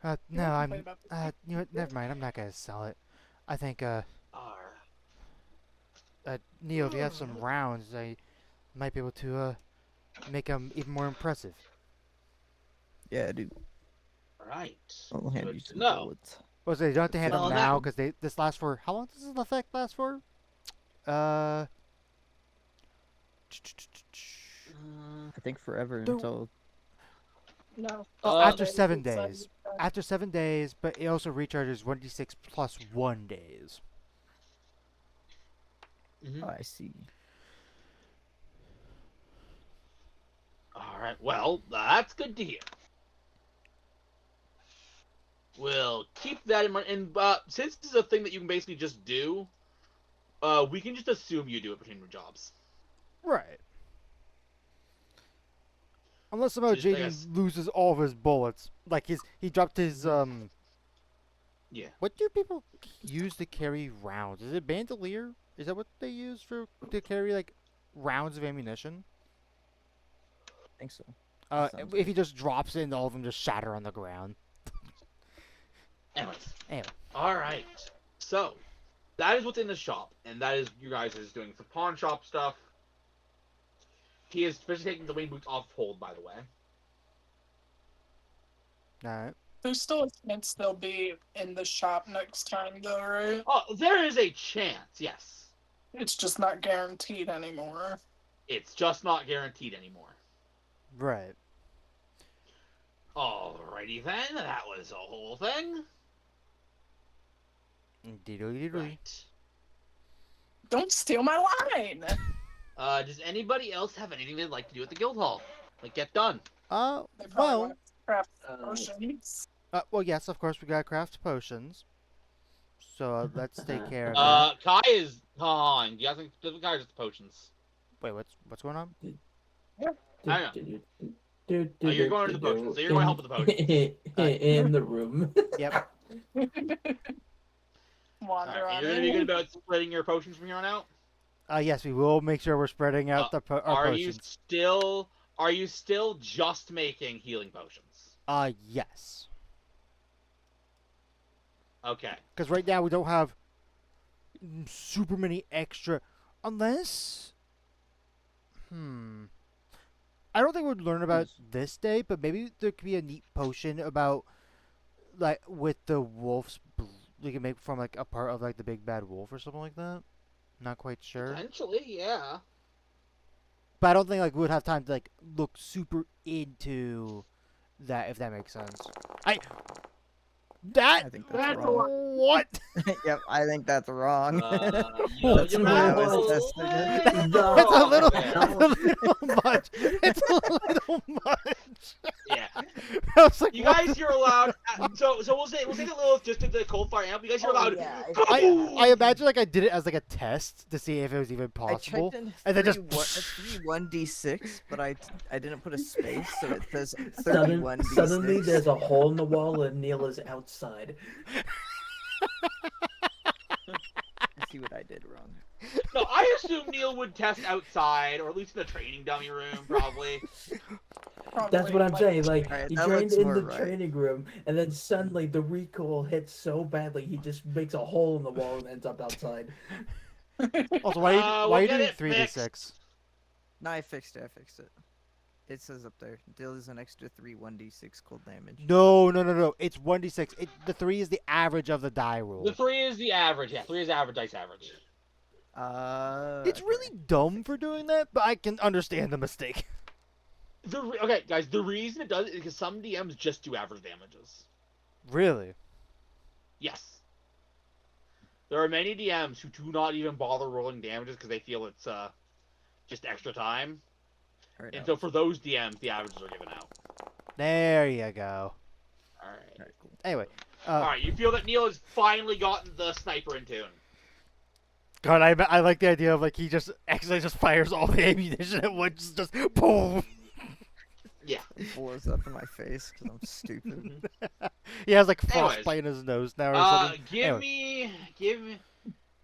No, won't I'm. complain about this. You know what? Never mind. I'm not gonna sell it. I think All Neo, if you have some rounds, I might be able to make them even more impressive. Yeah, dude. right. I'll hand Good you to some know. bullets. Well, so you don't have to hand Well, them that- now because this lasts for how long does this effect last for? Uh, I think forever Don't- until. No. after They 7 said days. that. After 7 days, but it also recharges 1d6 plus 1 days. mhm. Oh, I see. All right. Well, that's good to hear. We'll keep that in mind. And since this is a thing that you can basically just do, we can just assume you do it between your jobs. Right. Unless somehow Just, I Jaden guess- loses all of his bullets. Like he dropped his Yeah. What do people use to carry rounds? Is it bandolier? Is that what they use to carry like rounds of ammunition? I think so. Sounds If he just drops it and all of them just shatter on the ground. Anyways. Anyway. All right. So, that is what's in the shop, and that is you guys is doing some pawn shop stuff. He is officially taking the wing boots off hold, by the way. Alright. There's still a chance they'll be in the shop next time, though, right? Oh, there is a chance. Yes, It's just not guaranteed anymore. it's just not guaranteed anymore. Right. Alrighty then, that was the whole thing. Diddly-diddly. Right. Don't steal my line! Does anybody else have anything they'd like to do at the guild hall? Like get done? They probably Well, want to craft Uh, potions. well, yes, of course we gotta craft potions. So let's take care of that. Kai is on. You guys think Kai just potions? Wait, what's going on? I know. Oh, you're going to the potions, so you're going to help with the potions. In the room. Yep. Wander Alright, on you're gonna be in. good about spreading your potions from here on out. Yes, we will make sure we're spreading out our Are potions. you still just making healing potions? Yes. Okay. Because right now we don't have super many extra, unless, I don't think we'd learn about this day, but maybe there could be a neat potion about, like, with the wolf's, we can make from like a part of like the big bad wolf or something like that. Not quite sure, Potentially, yeah. but I don't think like we would have time to like look super into that, if that makes sense. I think that's That's wrong. What? Yep, I think that's wrong. That's what I was testing it. That's a little, Yeah. that's a little much. It's a little much. Yeah. I was like, You what guys, you're allowed. So we'll take a little just to the cold fire amp. You guys are allowed. I imagine like I did it as like a test to see if it was even I possible. typed in And then just- 1d6, but I didn't put a space, so it says Suddenly 31d6. there's a hole in the wall and Neil is outside. I see what I did wrong. No, I assume Neil would test outside, or at least in the training dummy room, probably. That's what I'm saying. Like Alright, he that trained looks in more the right. training room, and then suddenly the recoil hits so badly he just makes a hole in the wall and ends up outside. Also, why are We'll you get doing it 3d6? fixed. No, I fixed it. It says up there, deals an extra 1d6 cold damage. No. It's 1d6. The 3 is the average of the die rule. The 3 is the average. Yeah, 3 is average dice average. It's Okay. really dumb for doing that, but I can understand the mistake. Okay, guys. The reason it does is because some DMs just do average damages. Really? Yes. There are many DMs who do not even bother rolling damages because they feel it's just extra time. Alright, And now- so for those DMs, the averages are given out. There you go. Alright. Alright, cool. Anyway, Alright, you feel that Neil has finally gotten the sniper in tune. God, I like the idea of like he just actually just fires all the ammunition at once, just boom. Yeah. It blows up in my face because I'm stupid. He has like Anyways. frostbite in his nose now or something. Give Anyway. me.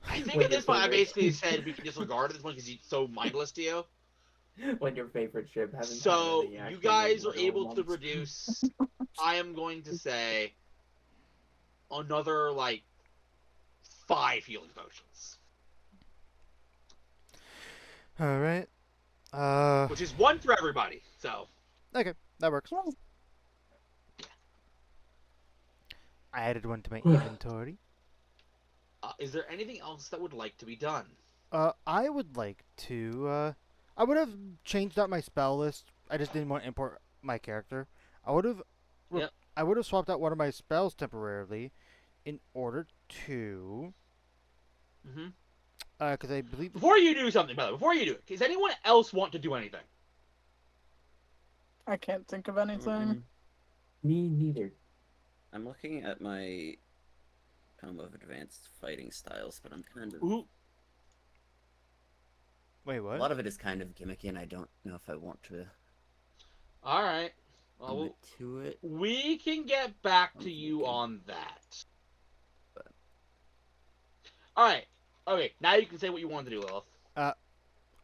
I think When at this your point I favorite- basically said we can disregard this one because he's so mindless to you. When your favorite ship hasn't So had any you action guys in are able to months. reduce. I am going to say another like 5 healing potions, All right. which is 1 for everybody. So Okay, that works. Well, I added one to my inventory. is there anything else that would like to be done? I would like to. I would have changed out my spell list. I just didn't want to import my character. I would have. Yep. I would have swapped out one of my spells temporarily, in order to. Mm-hmm. Because I believe. Before you do something, by the way, before you do it, does anyone else want to do anything? I can't think of anything. Me neither. I'm looking at my Tome of Advanced Fighting Styles, but I'm kind of Ooh. Wait, a what? lot of it is kind of gimmicky, and I don't know if I want to All right. Well, commit to it. we can get back to you Okay. on that. All right. Okay. Now you can say what you want to do, Lilith.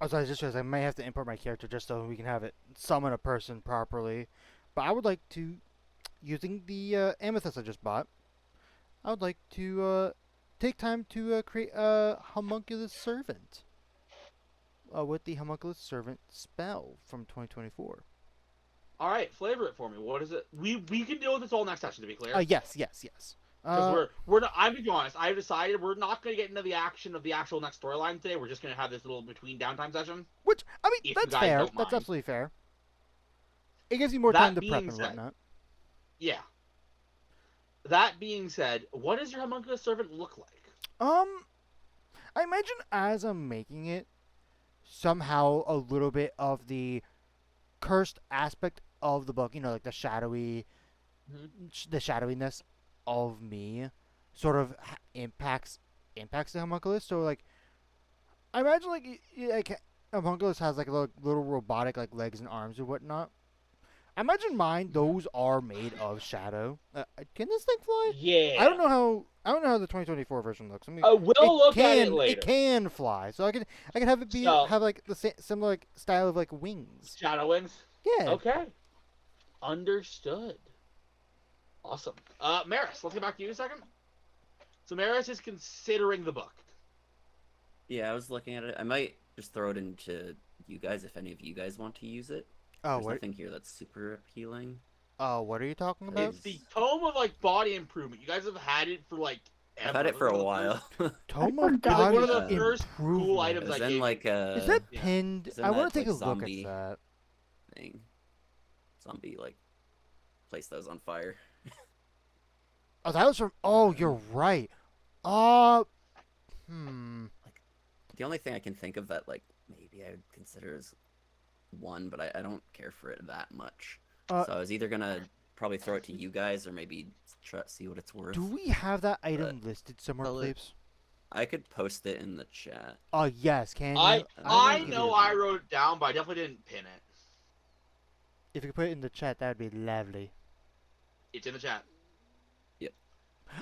Also, I just realized I may have to import my character just so we can have it summon a person properly. But I would like to, using the amethyst I just bought, I would like to take time to create a homunculus servant. With the homunculus servant spell from 2024. All right. Flavor it for me. What is it? We can deal with this all next session, to be clear. Yes. Because we're not. I'm gonna be honest. I've decided we're not gonna get into the action of the actual next storyline today. We're just gonna have this little between downtime session. Which, I mean, if you that's guys fair. don't That's mind. absolutely fair. It gives you more That time to prep being and said- whatnot. Yeah. That being said, what does your homunculus servant look like? I imagine as I'm making it, somehow a little bit of the cursed aspect of the book, like the shadowy, the shadowiness of me, sort of impacts the homunculus. So like, I imagine like homunculus has like a little robotic like legs and arms and whatnot. I imagine mine; those are made of shadow. Can this thing fly? Yeah. I don't know how the 2024 version looks. I mean, We'll look at it later. It can fly, so I could have it be So- have like the similar like style of like wings. Shadow wings. Yeah. Okay. Understood. Awesome. Maris, let's get back to you a second. So Maris is considering the book. Yeah, I was looking at it. I might just throw it into you guys if any of you guys want to use it. Oh, There's what? nothing here that's super appealing. What are you talking about? It's the Tome of like body improvement. You guys have had it for like. I've ever. had it for a Look at while. Tome I of forgot. Body One of the first cool Improvement. items It's I in gave like a Is that yeah. pinned? Isn't I want that, to take like, a look zombie? at that. thing. Zombie like place those on fire. Oh, that was from. Oh, you're right. Uh, hmm. The only thing I can think of that like maybe I would consider is one, but I don't care for it that much. Uh, So I was either gonna probably throw it to you guys or maybe try see what it's worth. Do we have that item listed somewhere, Well, it- please? I could post it in the chat. Oh, yes. Can you? I will give know you- I wrote it down, but I definitely didn't pin it. If you could put it in the chat, that would be lovely. It's in the chat.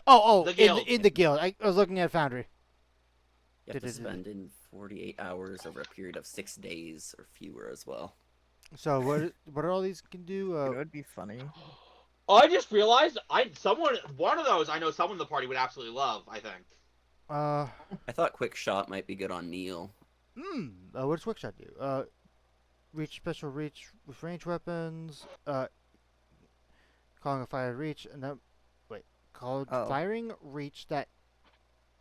Oh, The guild. in the guild. I was looking at Foundry. You have to Did it- spend in 48 hours over a period of 6 days or fewer as well. So what all these can do? It would be funny. I just realized one of those I know someone in the party would absolutely love. I think. Uh, I thought Quick Shot might be good on Neil. what does Quickshot do? Reach special reach with range weapons. Calling a fire reach and then called Oh. firing reach that.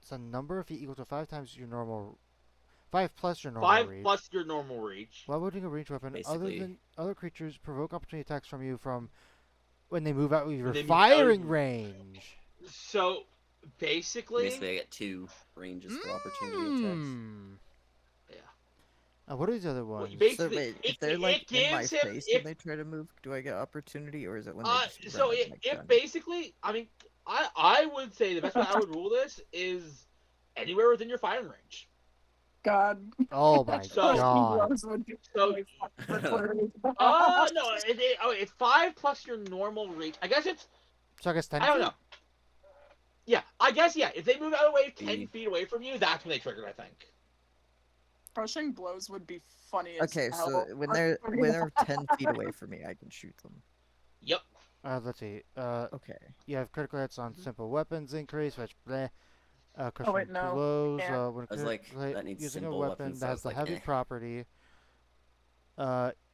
It's a number of feet equal to 5 times your normal. 5 plus your normal 5 reach. plus your normal reach. While wielding a range weapon, other Basically. than other creatures provoke opportunity attacks from you from when they move out of your They move firing out- range. So basically, Basically, I get 2 ranges for opportunity attacks. Yeah. What are these other Well, ones? you So basically, wait, it- if they're it like in my gives him- face if- when they try to move, do I get opportunity, or is it when they just so run if, like if gun? basically, I mean, I would say the best way I would rule this is anywhere within your firing range. God. Oh my So- god. Blows would be So- really fun for flirting. No, it's 5 plus your normal reach. I guess it's So I guess 10 I don't feet? know. Yeah, I guess yeah. If they move out of the way 10 Mm. feet away from you, that's when they trigger. I think. Crushing blows would be funny as Okay, so hell. when they're 10 feet away from me, I can shoot them. Yep. Let's see. Okay. You have critical hits on simple weapons increase, which bleh. Crushing wait, no. blows Yeah. when I was like, critically hit that needs using a simple weapon weapons, that I has was the like, heavy eh. property.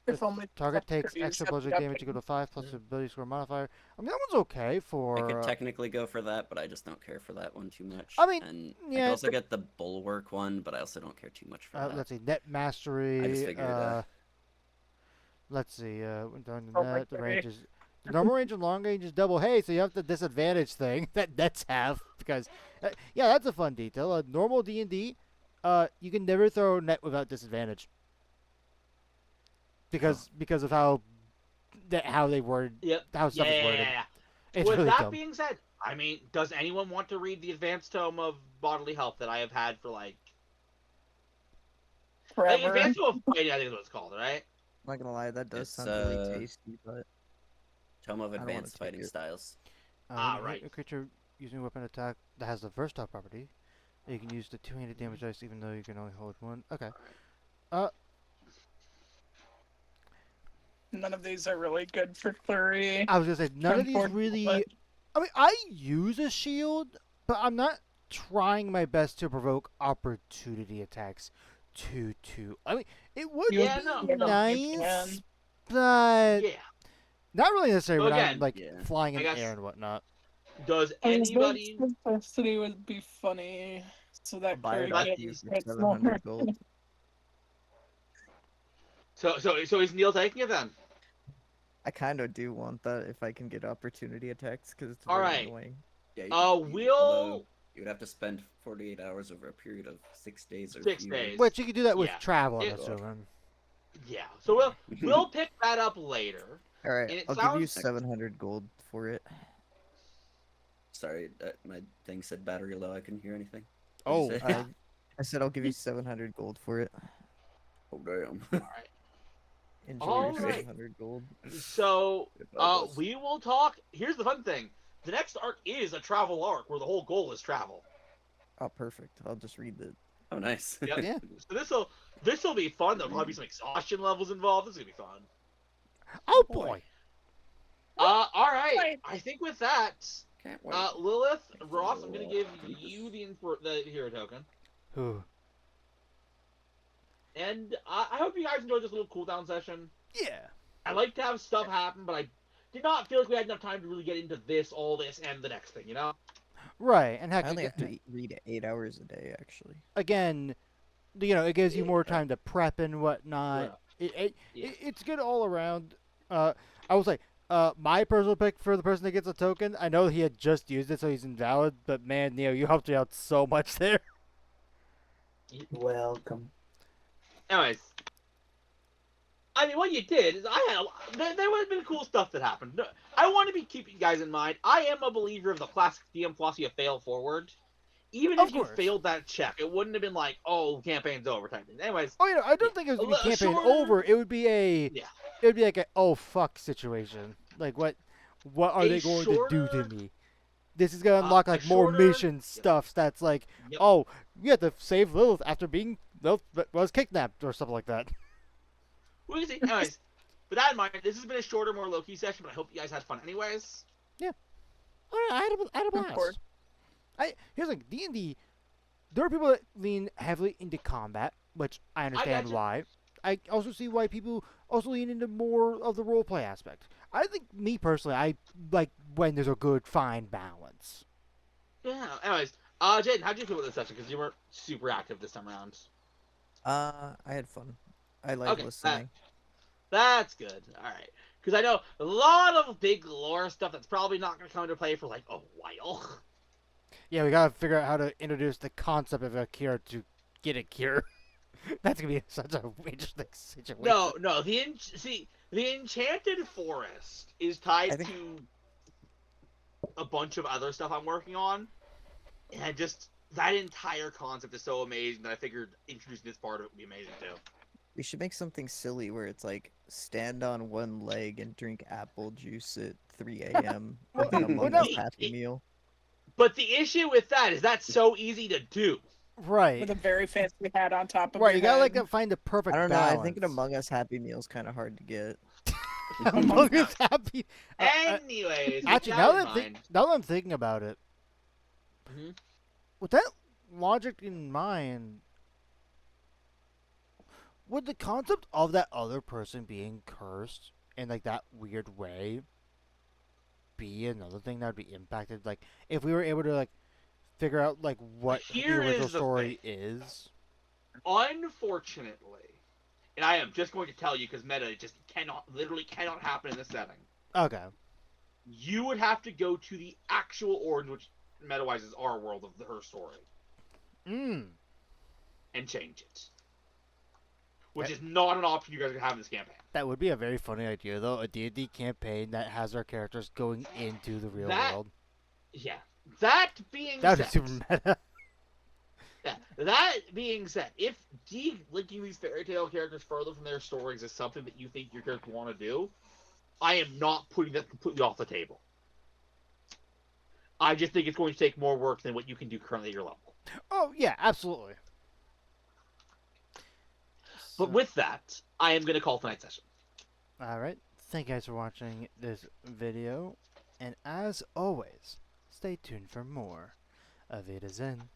If only Target takes could use extra heavy bludgeoning damage weapon. equal to 5 plus the ability score modifier. I mean, that one's okay I for. could technically go for that, but I just don't care for that one too much. I mean, and I yeah, could also get the bulwark one, but I also don't care too much for that. let's see, net mastery. I just figured, Let's see, when done Oh the my net, the God. range is. The normal range and long range is double. Hey, so you have the disadvantage thing that nets have because, yeah, that's a fun detail. Normal D&D, you can never throw net without disadvantage because of how they word Yep. how stuff is worded. Yeah. It's With really that dumb. being said, I mean, does anyone want to read the advanced tome of bodily health that I have had for like Forever. advanced tome of fighting? I think is what it's called, right? I'm not gonna lie, that does It's, sound really tasty, but Tome of I don't wanna Advanced take Fighting it. Styles. Ah, When you hit right. A creature using a weapon attack that has the versatile property, you can use the two-handed damage dice even though you can only hold one. Okay. None of these are really good for flurry. I was gonna say none of these really. Unfortunately. I mean, I use a shield, but I'm not trying my best to provoke opportunity attacks. I mean, it would Yeah, be no, no. nice, but Yeah. not really necessary when I'm Again, like yeah. flying in I the guess- air and whatnot. Does Anybody anybody? simplicity would be funny, so that buy it flurry off But- you gets for gets 700 gold. So is Neil taking it then? I kind of do want that if I can get opportunity attacks because it's All very right. annoying. Yeah, We'll you would have to spend 48 hours over a period of 6 days or 6 fewer. days. Which you can do that with Yeah. travel, I'm It- assuming. Yeah. So we'll pick that up later. All right, And it I'll give you sounds- 700 gold for it. Sorry, my thing said battery low. I couldn't hear anything. Oh, What'd you say? I said I'll give you 700 gold for it. Oh damn. All right. Enjoy All your right. 700 gold. So If I was- we will talk. Here's the fun thing. The next arc is a travel arc where the whole goal is travel. Oh, perfect. I'll just read it. Oh nice. Yep. Yeah. So this'll be fun. There'll probably be some exhaustion levels involved. This is gonna be fun. oh boy. boy. All right. Right. I think with that, Can't wait. Lilith, Thank you, Ross, I'm gonna give Lilith. you the hero token, Ooh. and I hope you guys enjoyed this little cooldown session. Yeah. I like to have stuff happen, but I did not feel like we had enough time to really get into all this, and the next thing. You know? Right, and heck, I only have to read 8 hours a day, actually. again, it gives you more time to prep and whatnot. Yeah. It's good all around. I will say, my personal pick for the person that gets a token, I know he had just used it, so he's invalid, but man, Neo, you helped me out so much there. Welcome. Anyways, I mean, what you did is there would have been cool stuff that happened. No, I want to be keeping you guys in mind. I am a believer of the classic DM philosophy of fail forward. Even Of if you course. failed that check, it wouldn't have been like, oh, campaign's over type thing. Anyways, Oh, I don't think it was gonna be A campaign shorter- over. It would be Yeah. it would be like a oh fuck situation. Like what are A they going to do shorter- to me? This is gonna unlock a like more shorter- mission stuff. That's like, Yep. oh, you have to save Lilith after Lilith was kidnapped or something like that. we can see. Anyways, with that in mind, this has been a shorter, more low-key session, but I hope you guys had fun anyways. I had a Of blast. course. Here's like D&D. There are people that lean heavily into combat, which I understand gotcha. why. I also see why people also lean into more of the roleplay aspect. I think, me personally, I like when there's a good, fine balance. Yeah. Anyways, Jaden, how'd you feel with this session? Because you weren't super active this time around. I had fun. I like Okay, listening. That's good. All right. Because I know a lot of big lore stuff that's probably not going to come into play for like a while. Yeah, we gotta figure out how to introduce the concept of a cure to get a cure. That's gonna be such a interesting situation. No. The Enchanted Forest is tied I think- to a bunch of other stuff I'm working on, and that entire concept is so amazing that I figured introducing this part of it would be amazing too. We should make something silly where it's like stand on one leg and drink apple juice at 3 a.m. with an Among no, Us Happy Meal. But the issue with that is that's so easy to do. Right. With a very fancy hat on top of Right, your you gotta head. like find the perfect I don't know. balance. I think an Among Us Happy Meal is kind of hard to get. Among Us Happy. Anyways, with Actually, that in now mind, that I'm thinking about it, Mhm. with that logic in mind, would the concept of that other person being cursed in like that weird way be another thing that would be impacted? Like, if we were able to like figure out like what Here the original is the story thing. is. unfortunately, and I am just going to tell you because meta just literally cannot happen in this setting. Okay. You would have to go to the actual origin, which meta-wise is our world of her story, Mm. and change it. Which is not an option you guys can have in this campaign. That would be a very funny idea, though. A D&D campaign that has our characters going into the real That- world. Yeah. That being That would be said, super meta. yeah, that being said, if linking these fairy tale characters further from their stories is something that you think your characters want to do, I am not putting that completely off the table. I just think it's going to take more work than what you can do currently at your level. Oh yeah, absolutely. But with that, I am going to call tonight's session. All right. Thank you guys for watching this video, and as always, stay tuned for more of It Is In.